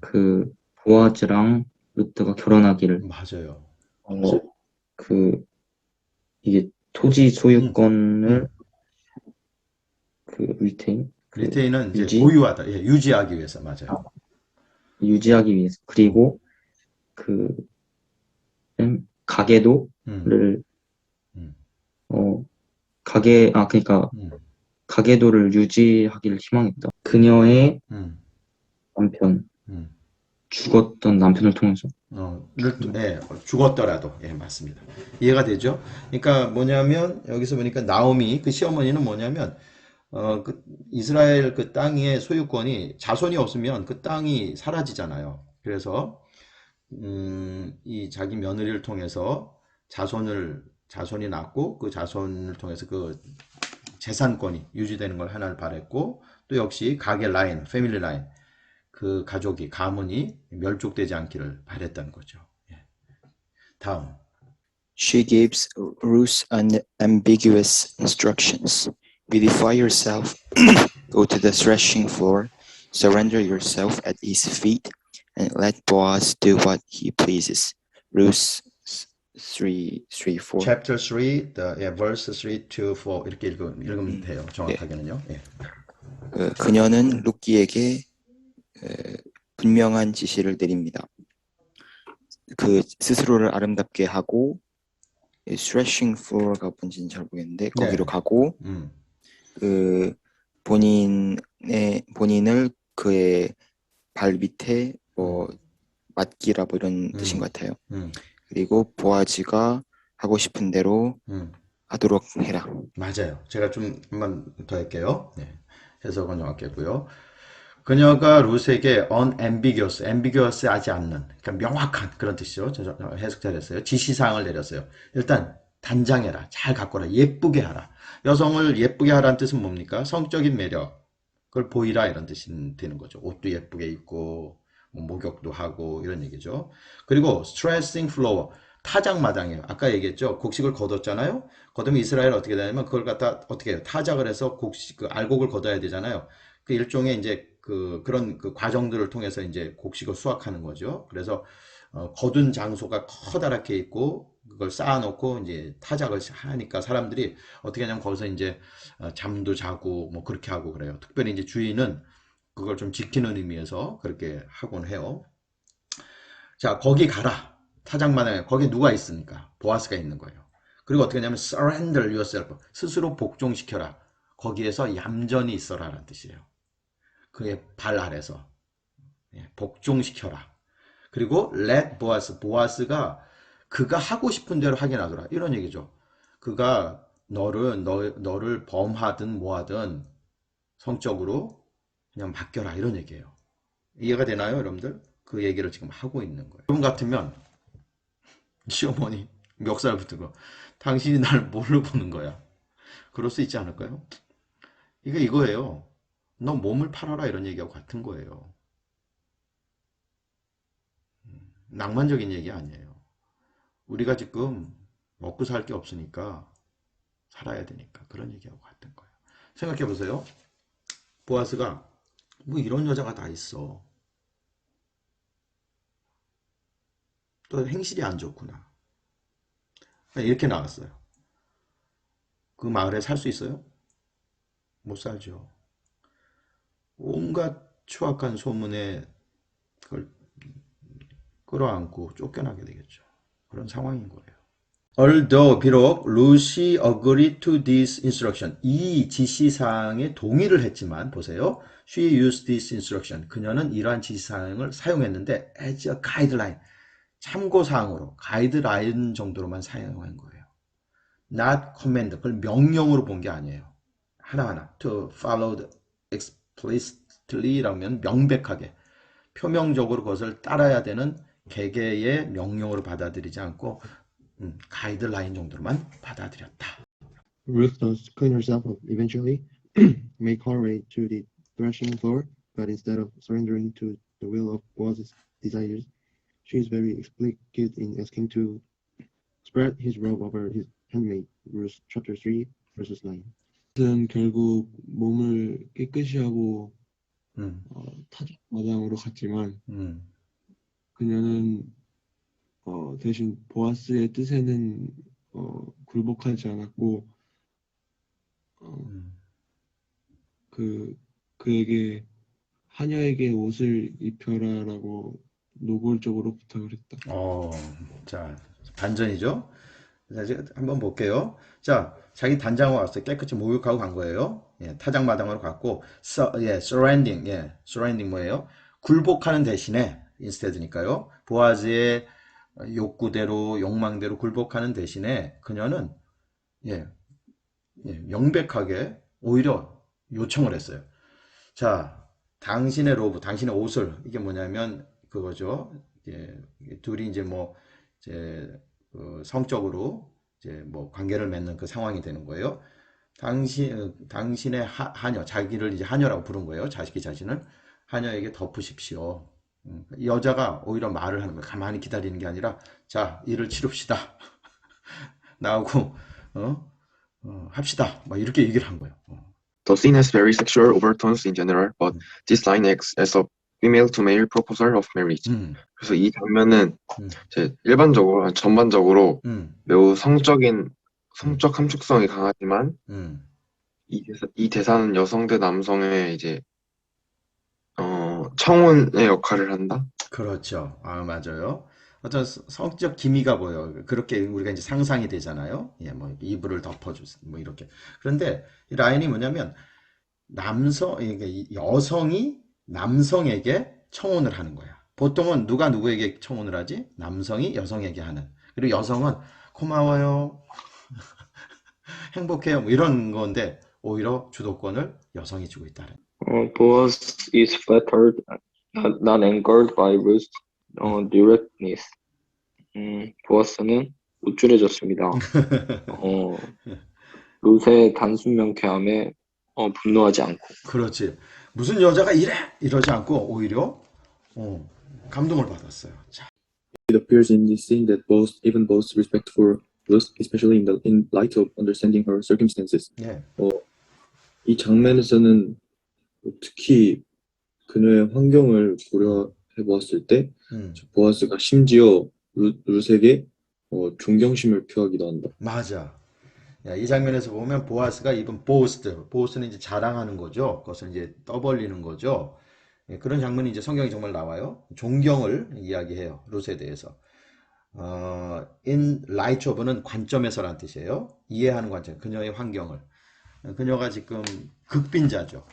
그 보아즈랑 루트가 결혼하기를. 맞아요. 이게 토지 소유권을 리테인은 이제 보유하다, 예, 유지하기 위해서. 맞아요. 유지하기 위해서. 그리고 가계도를 가계도를 유지하기를 희망했다. 그녀의 남편, 죽었던 남편을 통해서. 네, 죽었더라도. 예, 맞습니다. 이해가 되죠? 그러니까 뭐냐면 여기서 보니까 나오미 그 시어머니는 뭐냐면 그 이스라엘 그 땅의 소유권이 자손이 없으면 그 땅이 사라지잖아요. 그래서 이 자기 며느리를 통해서 자손이 낳고 그 자손을 통해서 그 재산권이 유지되는 걸 하나를 바랬고, 또 역시 가게 라인, 패밀리 라인, 그 가족이, 가문이 멸족되지 않기를 바랬다는 거죠. 예. 다음. She gives Ruth unambiguous instructions. Beautify yourself, go to the threshing floor, surrender yourself at his feet, and let Boaz do what he pleases. Ruth 3:4. Chapter 3, verse 3 to 4 이렇게 읽으면 돼요. 정확하게는요. 예. 그녀는 룻기에게 분명한 지시를 내립니다. 그 스스로를 아름답게 하고 threshing floor가 뭔지는 잘 모르겠는데 거기로 가고 그 본인을 그의 발 밑에 맡기라 이런 뜻인 것 같아요. 그리고 보아지가 하고 싶은 대로 하도록 해라. 맞아요. 제가 좀 한번 더 할게요. 네. 해석은 정확했고요. 그녀가 룻에게 ambiguous 하지 않는, 그러니까 명확한 그런 뜻이죠. 해석 잘했어요. 지시사항을 내렸어요. 일단 단장해라, 잘 가꿔라, 예쁘게 하라. 여성을 예쁘게 하라는 뜻은 뭡니까? 성적인 매력, 그걸 보이라 이런 뜻이 되는 거죠. 옷도 예쁘게 입고 목욕도 하고 이런 얘기죠. 그리고 threshing floor, 타작마당이에요. 아까 얘기했죠. 곡식을 거뒀잖아요. 거두면 이스라엘 어떻게 되냐면 그걸 갖다 어떻게 해요? 타작을 해서 알곡을 거둬야 되잖아요. 그 일종의 이제 그런 과정들을 통해서 이제 곡식을 수확하는 거죠. 그래서 거둔 장소가 커다랗게 있고 그걸 쌓아놓고 이제 타작을 하니까 사람들이 어떻게 하냐면 거기서 이제 잠도 자고 뭐 그렇게 하고 그래요. 특별히 이제 주인은 그걸 좀 지키는 의미에서 그렇게 하곤 해요. 자, 거기 가라. 타작마당에 거기 누가 있습니까? 보아스가 있는 거예요. 그리고 어떻게 하냐면 surrender yourself, 스스로 복종시켜라. 거기에서 얌전히 있어라 라는 뜻이에요. 그의 발 아래서 복종시켜라. 그리고 let 보아스가 그가 하고 싶은 대로 하게 놔둬라. 이런 얘기죠. 그가 너를 범하든 뭐하든 성적으로 그냥 맡겨라 이런 얘기예요. 이해가 되나요, 여러분들? 그 얘기를 지금 하고 있는 거예요. 여러분 같으면 시어머니 멱살 붙들고 당신이 날 뭘로 보는 거야? 그럴 수 있지 않을까요? 이거예요. 너 몸을 팔아라 이런 얘기하고 같은 거예요. 낭만적인 얘기 아니에요. 우리가 지금 먹고 살 게 없으니까 살아야 되니까 그런 얘기하고 같은 거예요. 생각해 보세요. 보아스가 뭐 이런 여자가 다 있어. 또 행실이 안 좋구나. 이렇게 나갔어요. 그 마을에 살 수 있어요? 못 살죠. 온갖 추악한 소문에 그걸 끌어안고 쫓겨나게 되겠죠. 그런 상황인 거예요. Although 비록 Lucy agreed to this instruction, 이 지시사항에 동의를 했지만 보세요. She used this instruction. 그녀는 이러한 지시사항을 사용했는데 as a guideline, 참고사항으로 가이드라인 정도로만 사용한 거예요. Not command, 그걸 명령으로 본 게 아니에요. 하나하나 to follow explicitly 라면 명백하게 표명적으로 그것을 따라야 되는 개개의 명령으로 받아들이지 않고 가이드라인 정도로만 받아들였다. Ruth does clean herself up eventually, make her way to the threshing floor, but instead of surrendering to the will of Boaz's desires, she is very explicit in asking to spread his robe over his handmaid. Ruth chapter 3, verses 9. 는 결국 몸을 깨끗이 하고 타작 마당으로 갔지만 그녀는 대신 보아스의 뜻에는 굴복하지 않았고 그에게 하녀에게 옷을 입혀라라고 노골적으로 부탁을 했다. 자, 반전이죠. 자, 이제 한번 볼게요. 자, 자기 단장으로 왔어요. 깨끗이 목욕하고 간 거예요. 예, 타작마당으로 갔고, surrendering, surrendering 뭐예요? 굴복하는 대신에, instead니까요. 보아즈의 욕구대로, 욕망대로 굴복하는 대신에 그녀는 명백하게 오히려 요청을 했어요. 자, 당신의 로브, 당신의 옷을, 이게 뭐냐면 그거죠. 둘이 이제 뭐 성적으로 이제 뭐 관계를 맺는 그 상황이 되는 거예요. 당신의 하녀, 자기를 이제 하녀라고 부른 거예요. 자식이 자신을 하녀에게 덮으십시오. 여자가 오히려 말을 하는 거예요. 가만히 기다리는 게 아니라, 자, 일을 치릅시다. 나하고 합시다. 막 이렇게 얘기를 한 거예요. The scene has very sexual overtones in general, but this line acts as a female-to-male proposal of marriage. 그래서 이 장면은 이제 일반적으로, 전반적으로 매우 성적 함축성이 강하지만 이 대사는 여성 대 남성의 이제 청혼의 역할을 한다. 그렇죠. 맞아요. 어떤 성적 기미가 보여. 그렇게 우리가 이제 상상이 되잖아요. 예, 뭐 이불을 덮어주세요. 뭐 이렇게. 그런데 이 라인이 뭐냐면 여성이 남성에게 청혼을 하는 거야. 보통은 누가 누구에게 청혼을 하지? 남성이 여성에게 하는. 그리고 여성은 고마워요. 행복해요. 뭐 이런 건데 오히려 주도권을 여성이 쥐고 있다는. Boaz is flattered, not angered by Ruth's directness. 보아스는 우쭐해졌습니다. 룻의 단순 명쾌함에 분노하지 않고. 그렇지. 무슨 여자가 이래! 이러지 않고 오히려 감동을 받았어요. 자. It appears in this scene that even boasts respect for Ruth, especially in light of understanding her circumstances. 예. 이 장면에서는 특히 그녀의 환경을 고려해 보았을 때 보아스가 심지어 룻에게 존경심을 표하기도 한다. 맞아. 야, 이 장면에서 보면 보아스가 입은 보스는 이제 자랑하는 거죠. 그것을 이제 떠벌리는 거죠. 예, 그런 장면이 이제 성경에 정말 나와요. 존경을 이야기해요. 룻에 대해서. In light of는 관점에서라는 뜻이에요. 이해하는 관점, 그녀의 환경을. 그녀가 지금 극빈자죠.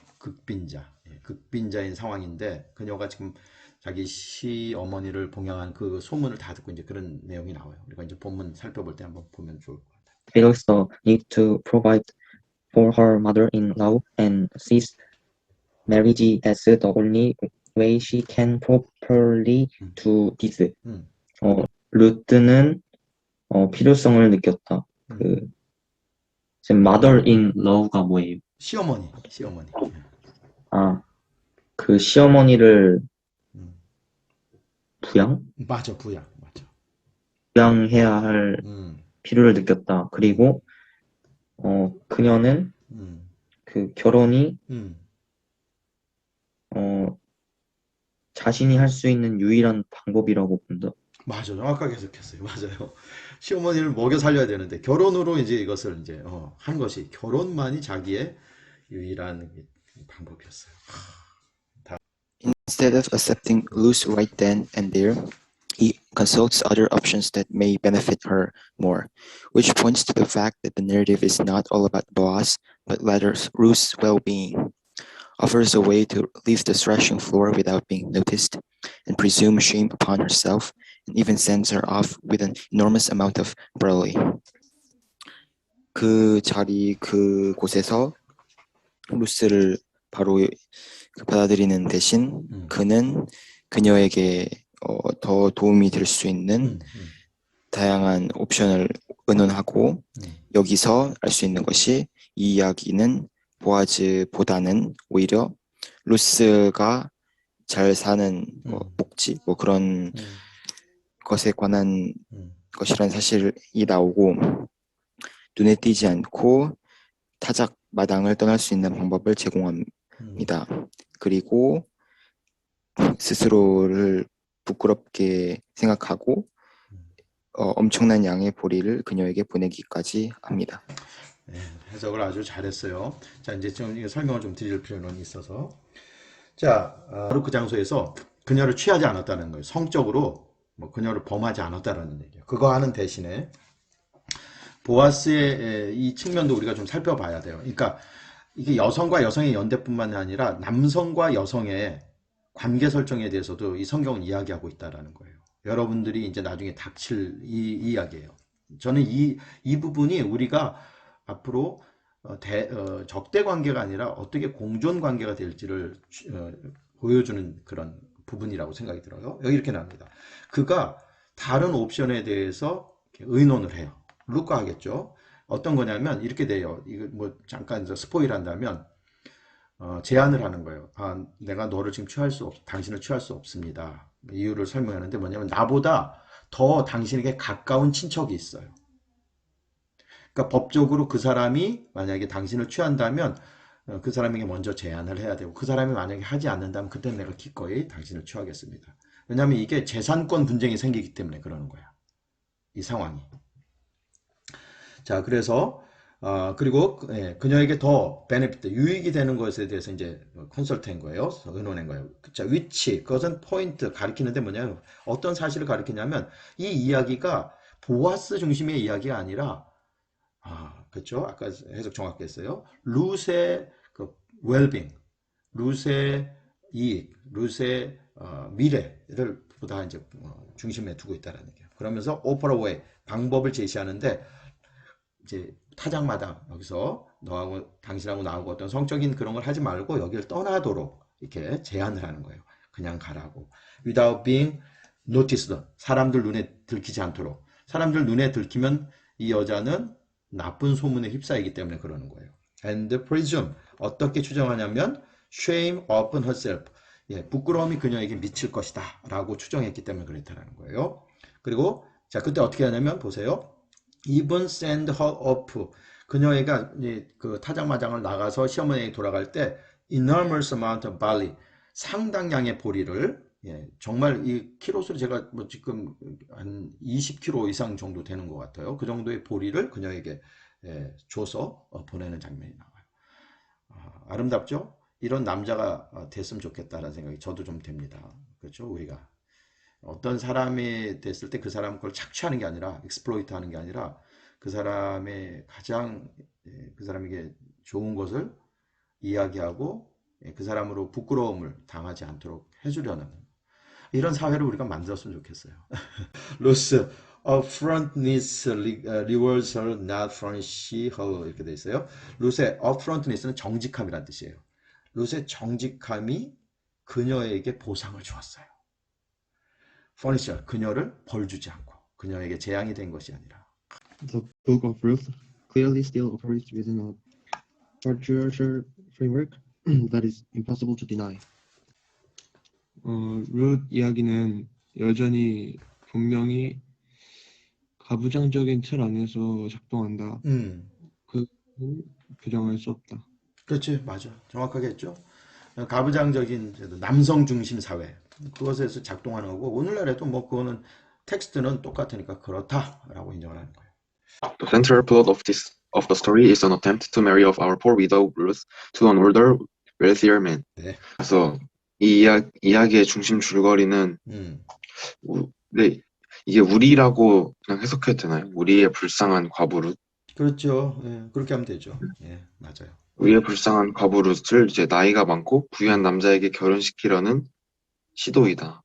극빈자인 상황인데 그녀가 지금 자기 시어머니를 봉양한 그 소문을 다 듣고 이제 그런 내용이 나와요. 우리가 이제 본문 살펴볼 때 한번 보면 좋을 것 같아요. They also need to provide for her mother-in-law and sees marriage as the only way she can properly do this. 루트는 필요성을 느꼈다. 지금 mother-in-law가 뭐예요? 시어머니. 그 시어머니를 부양? 맞아, 부양. 맞아. 부양해야 할 필요를 느꼈다. 그리고 그녀는 그 결혼이 자신이 할 수 있는 유일한 방법이라고 본다. 맞아, 정확하게 해석했어요. 맞아요. 시어머니를 먹여 살려야 되는데 결혼으로 이제 이것을 이제 한 것이 결혼만이 자기의 유일한 방법이었어요. Instead of accepting Lu's right then and there, he consults other options that may benefit her more, which points to the fact that the narrative is not all about Boaz, but rather Ruth's well-being. Offers a way to leave the threshing floor without being noticed, and presume shame upon herself, and even sends her off with an enormous amount of barley. 그곳에서 루스를 바로 받아들이는 대신 그는 그녀에게 더 도움이 될 수 있는 다양한 옵션을 의논하고 여기서 알 수 있는 것이 이 이야기는 보아즈보다는 오히려 루스가 잘 사는 복지 그런 것에 관한 것이라는 사실이 나오고 눈에 띄지 않고 타작 마당을 떠날 수 있는 방법을 제공합니다. 그리고 스스로를 부끄럽게 생각하고 엄청난 양의 보리를 그녀에게 보내기까지 합니다. 네, 해석을 아주 잘했어요. 자, 이제 좀 설명을 좀 드릴 필요는 있어서. 자, 바로 그 장소에서 그녀를 취하지 않았다는 거예요. 성적으로 그녀를 범하지 않았다는 얘기예요. 그거 하는 대신에 보아스의 이 측면도 우리가 좀 살펴봐야 돼요. 그러니까 이게 여성과 여성의 연대뿐만 아니라 남성과 여성의 관계 설정에 대해서도 이 성경은 이야기하고 있다라는 거예요. 여러분들이 이제 나중에 닥칠 이 이야기예요. 저는 이 부분이 우리가 앞으로 적대 관계가 아니라 어떻게 공존 관계가 될지를 보여주는 그런 부분이라고 생각이 들어요. 여기 이렇게 나옵니다. 그가 다른 옵션에 대해서 의논을 해요. 루카 하겠죠. 어떤 거냐면 이렇게 돼요. 이거 뭐 잠깐 스포일 한다면 제안을 하는 거예요. 내가 너를 지금 당신을 취할 수 없습니다. 이유를 설명하는데 뭐냐면 나보다 더 당신에게 가까운 친척이 있어요. 그러니까 법적으로 그 사람이 만약에 당신을 취한다면 그 사람에게 먼저 제안을 해야 되고 그 사람이 만약에 하지 않는다면 그때 내가 기꺼이 당신을 취하겠습니다. 왜냐하면 이게 재산권 분쟁이 생기기 때문에 그러는 거야. 이 상황이. 자, 그래서 그리고 그녀에게 더 베네피트, 유익이 되는 것에 대해서 이제 컨설트한 거예요. 의논한 거예요. 자, 위치, 그것은 포인트 가리키는데 뭐냐면 어떤 사실을 가리키냐면 이 이야기가 보아스 중심의 이야기가 아니라 그렇죠. 아까 해석 정확히 했어요. 룻의 그 웰빙, 룻의 이익, 룻의 미래를 보다 이제 중심에 두고 있다는 얘기예요. 그러면서 오퍼라 웨이 방법을 제시하는데 이제 타작마당 여기서 너하고 당신하고 나하고 어떤 성적인 그런 걸 하지 말고 여기를 떠나도록 이렇게 제안을 하는 거예요. 그냥 가라고. Without being noticed. 사람들 눈에 들키지 않도록. 사람들 눈에 들키면 이 여자는 나쁜 소문에 휩싸이기 때문에 그러는 거예요. And presume. 어떻게 추정하냐면 shame upon herself. 부끄러움이 그녀에게 미칠 것이다 라고 추정했기 때문에 그랬다는 거예요. 그리고 자 그때 어떻게 하냐면 보세요. Even send her off. 그녀가 그 타작마당을 나가서 시어머니에게 돌아갈 때 enormous amount of barley. 상당량의 보리를 정말 이 키로수로 제가 뭐 지금 한 20kg 이상 정도 되는 것 같아요. 그 정도의 보리를 그녀에게 줘서 보내는 장면이 나와요. 아름답죠? 이런 남자가 됐으면 좋겠다라는 생각이 저도 좀 됩니다. 그렇죠? 우리가 어떤 사람이 됐을 때 그 사람 걸 착취하는 게 아니라 익스플로이트 하는 게 아니라 그 사람의 가장 그 사람에게 좋은 것을 이야기하고 그 사람으로 부끄러움을 당하지 않도록 해주려는 이런 사회를 우리가 만들었으면 좋겠어요. 루스 upfrontness rewards her not furnish her 이렇게 돼 있어요. 루스의 upfrontness는 정직함이란 뜻이에요. 루스의 정직함이 그녀에게 보상을 주었어요. furnish 그녀를 벌 주지 않고 그녀에게 재앙이 된 것이 아니라. The Book of Ruth clearly still operates within a patriarchal framework that is impossible to deny. 룻 이야기는 여전히 분명히 가부장적인 틀 안에서 작동한다. 그 규정할 수 없다. 그렇지, 맞아. 정확하게 했죠. 가부장적인 제도, 남성 중심 사회. 그것에서 작동하는 거고, 오늘날에도 뭐 그거는 텍스트는 똑같으니까 그렇다라고 인정을 하는 거예요. The central plot of the story is an attempt to marry off our poor widow Ruth to an older, wealthier man. 네. 그래서 이 이야기의 중심 줄거리는 네, 이게 우리라고 그냥 해석해도 되나요? 우리의 불쌍한 과부 룻. 그렇죠. 예, 그렇게 하면 되죠. 예, 맞아요. 우리의 불쌍한 과부 룻을 이제 나이가 많고 부유한 남자에게 결혼시키려는 시도이다.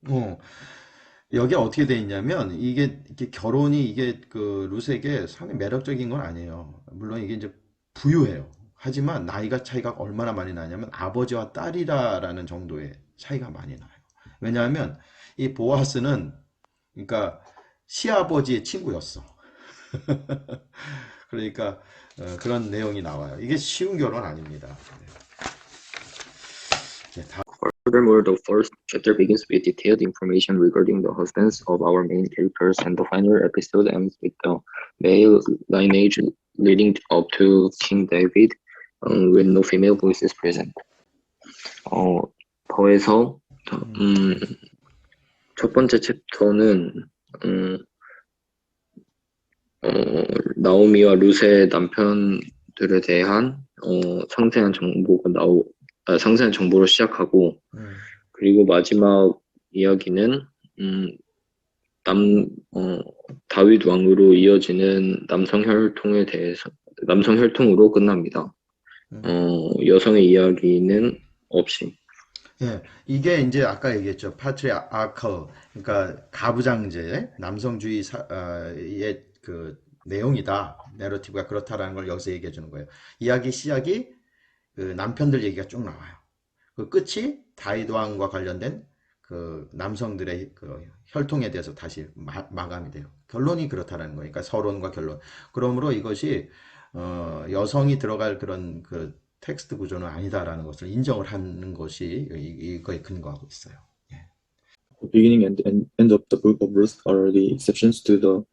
여기 어떻게 돼 있냐면 이게 결혼이 이게 그 룻에게 상당히 매력적인 건 아니에요. 물론 이게 이제 부유해요. 하지만 나이가 차이가 얼마나 많이 나냐면 아버지와 딸이라라는 정도의 차이가 많이 나요. 왜냐하면 이 보아스는 그러니까 시아버지의 친구였어. 그러니까 그런 내용이 나와요. 이게 쉬운 결혼 아닙니다. 네, Furthermore, the first chapter begins with detailed information regarding the husbands of our main characters, and the final episode ends with the male lineage leading up to King David, with no female voices present. 더해서 첫 번째 챕터는 나오미와 룻의 남편들에 대한 상세한 정보로 시작하고, 그리고 마지막 이야기는 다윗 왕으로 이어지는 남성 혈통으로 끝납니다. 여성의 이야기는 없이. 예, 이게 이제 아까 얘기했죠. 파트리아칼, 그러니까 가부장제, 남성주의의 그 내용이다. 내러티브가 그렇다라는 걸 여기서 얘기해 주는 거예요. 이야기 시작이 그 남편들 얘기가 쭉 나와요. 그 끝이 다윗 왕과 관련된 그 남성들의 그 혈통에 대해서 다시 마감이 돼요. 결론이 그렇다라는 거니까 서론과 결론. 그러므로 이것이 여성이 들어갈 그런 그 텍스트 구조는 아니다라는 것을 인정을 하는 것이 이거에 근거하고 있어요. 예. The beginning and end of the book of Ruth are the exceptions to the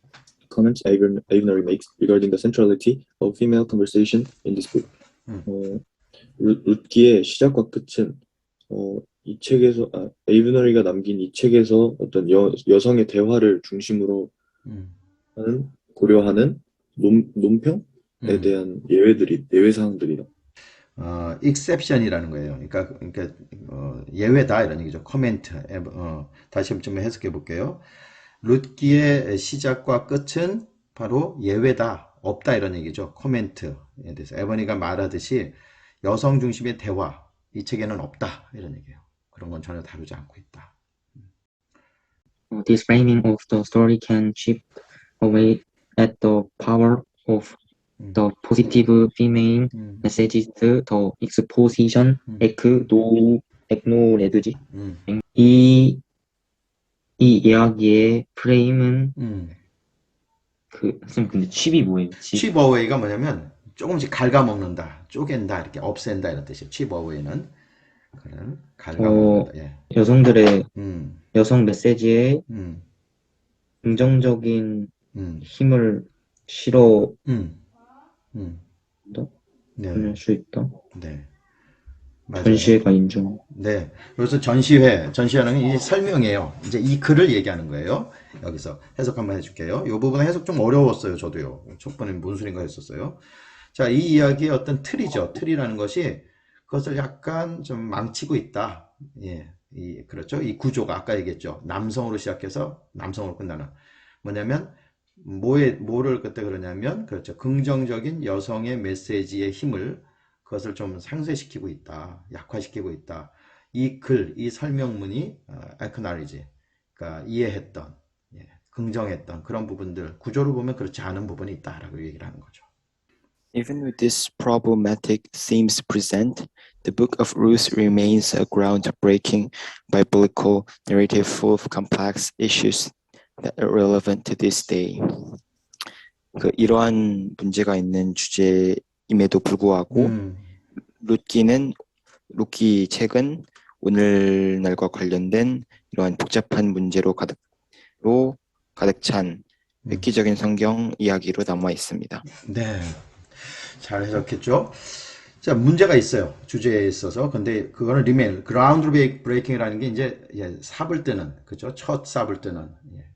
comments Avenery makes regarding the centrality of female conversation in this book. 룻기의 시작과 끝은 이 책에서 에이브너리가 남긴 이 책에서 어떤 여성의 대화를 중심으로 하는 고려하는 논평에 대한 예외 사항들이다. exception이라는 거예요. 그러니까 예외다 이런 얘기죠. 코멘트. 다시 좀 해석해 볼게요. 룻기의 시작과 끝은 바로 예외다, 없다 이런 얘기죠. 코멘트에 대해서 에버니가 말하듯이 여성 중심의 대화 이 책에는 없다 이런 얘기예요. 그런 건 전혀 다루지 않고 있다. This framing of the story can chip away at the power of the positive female messages, the exposition, acknowledge. 이 이야기의 프레임은 선생님 근데 칩이 뭐예요? chip away가 뭐냐면 조금씩 갉아먹는다, 쪼갠다, 이렇게 없앤다 이런 뜻이에요. chip away는 갉아먹는다. 예. 여성들의 여성 메시지에 긍정적인 힘을 실어 할 수 있다. 네. 맞아요. 전시회가 인정. 네. 그래서 전시회는 이 설명이에요. 이제 이 글을 얘기하는 거예요. 여기서 해석 한번 해줄게요. 이 부분은 해석 좀 어려웠어요. 저도요. 첫 번에 무슨 소린가 했었어요. 자, 이 이야기의 어떤 틀이죠. 틀이라는 것이 그것을 약간 좀 망치고 있다. 예. 그렇죠. 이 구조가 아까 얘기했죠. 남성으로 시작해서 남성으로 끝나는. 뭐냐면, 뭐를 그때 그러냐면, 그렇죠. 긍정적인 여성의 메시지의 힘을 그것을 좀 상쇄시키고 있다. 약화시키고 있다. 이 글, 이 설명문이 acknowledge, 그러니까 이해했던, 긍정했던 그런 부분들, 구조로 보면 그렇지 않은 부분이 있다라고 얘기를 하는 거죠. Even with these problematic themes present, the Book of Ruth remains a groundbreaking biblical narrative full of complex issues that are relevant to this day. 이러한 문제가 있는 주제임에도 불구하고 룻기 책은 오늘날과 관련된 이러한 복잡한 문제로 가득 찬 획기적인 성경 이야기로 남아 있습니다. 네, 잘 해석했죠. 자, 문제가 있어요. 주제에 있어서. 근데 그거는 remain, ground breaking이라는 게 이제 삽을 뜨는, 그죠? 첫 삽을 뜨는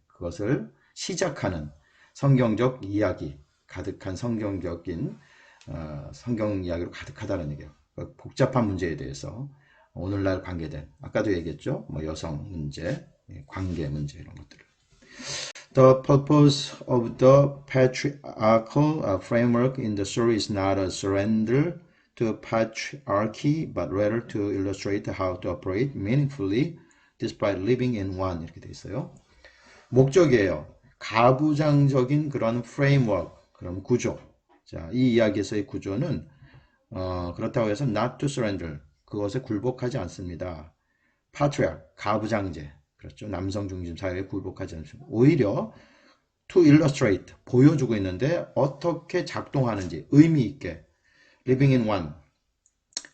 그것을 시작하는 성경적 이야기, 가득한 성경적인 성경 이야기로 가득하다는 얘기예요. 복잡한 문제에 대해서 오늘날 관계된, 아까도 얘기했죠. 뭐 여성 문제, 관계 문제 이런 것들을. The purpose of the patriarchal framework in the story is not a surrender to patriarchy, but rather to illustrate how to operate meaningfully despite living in one. 이렇게 돼 있어요. 목적이에요. 가부장적인 그런 프레임워크, 그런 구조. 자, 이 이야기에서의 구조는 그렇다고 해서 not to surrender, 그것에 굴복하지 않습니다. patriarch, 가부장제. 그렇죠. 남성 중심 사회에 굴복하지 않습니다. 오히려 to illustrate, 보여주고 있는데 어떻게 작동하는지 의미 있게 living in one,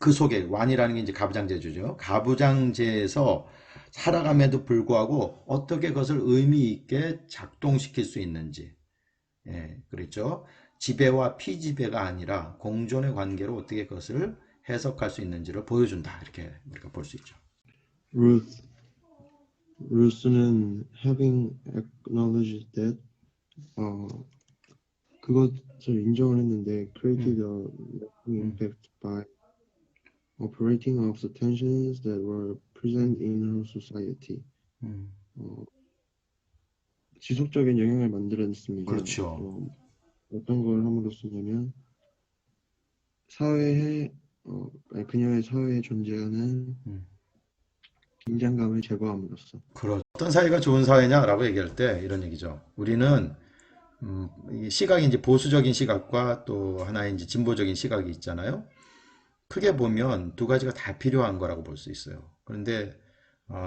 그 속에 one이라는 게 이제 가부장제주죠. 가부장제에서 살아감에도 불구하고 어떻게 그것을 의미 있게 작동시킬 수 있는지, 그렇죠. 지배와 피지배가 아니라 공존의 관계로 어떻게 그것을 해석할 수 있는지를 보여준다. 이렇게 우리가 볼 수 있죠. Ruth는 having acknowledged that 그것을 인정을 했는데 created a lasting impact by operating of the tensions that were present in her society. 지속적인 영향을 만들어냈습니다. 그렇죠. 어떤 걸 함으로써냐면 사회에 그녀의 사회에 존재하는 긴장감을 제거함으로써. 그렇죠. 어떤 사회가 좋은 사회냐라고 얘기할 때 이런 얘기죠. 우리는 이 시각이 이제 보수적인 시각과 또 하나의 이제 진보적인 시각이 있잖아요. 크게 보면 두 가지가 다 필요한 거라고 볼 수 있어요. 그런데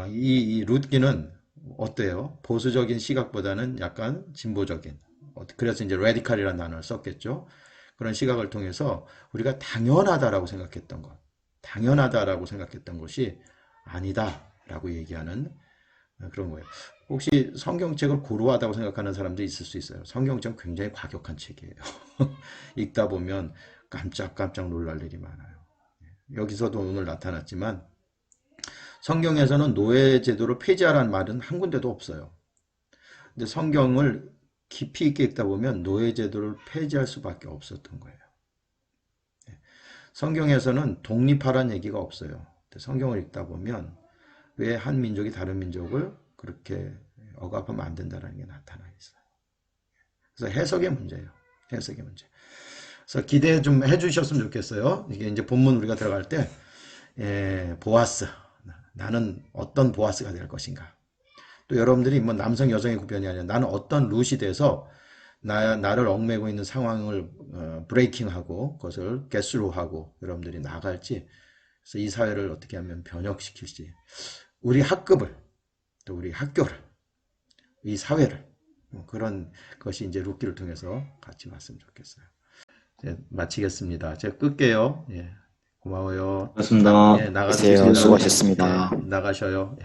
이 룻기는 어때요? 보수적인 시각보다는 약간 진보적인, 그래서 이제 레디칼이라는 단어를 썼겠죠. 그런 시각을 통해서 우리가 당연하다라고 생각했던 것, 당연하다라고 생각했던 것이 아니다라고 얘기하는 그런 거예요. 혹시 성경책을 고루하다고 생각하는 사람도 있을 수 있어요. 성경책은 굉장히 과격한 책이에요. 읽다 보면 깜짝깜짝 놀랄 일이 많아요. 여기서도 오늘 나타났지만 성경에서는 노예 제도를 폐지하라는 말은 한 군데도 없어요. 근데 성경을 깊이 있게 읽다 보면 노예 제도를 폐지할 수밖에 없었던 거예요. 성경에서는 독립하라는 얘기가 없어요. 성경을 읽다 보면 왜 한 민족이 다른 민족을 그렇게 억압하면 안 된다는 게 나타나 있어요. 그래서 해석의 문제예요. 해석의 문제. 그래서 기대 좀 해주셨으면 좋겠어요. 이게 이제 본문 우리가 들어갈 때 보아스, 나는 어떤 보아스가 될 것인가. 또 여러분들이 뭐 남성 여성의 구별이 아니라 나는 어떤 룻이 돼서 나를 얽매고 있는 상황을 브레이킹하고 그것을 getthrough하고 여러분들이 나갈지, 그래서 이 사회를 어떻게 하면 변혁시킬지, 우리 학급을 또 우리 학교를, 이 사회를, 그런 것이 이제 룻기를 통해서 같이 왔으면 좋겠어요. 마치겠습니다. 제가 끌게요. 고마워요. 고맙습니다. 나가주세요. 수고하셨습니다. 나가셔요.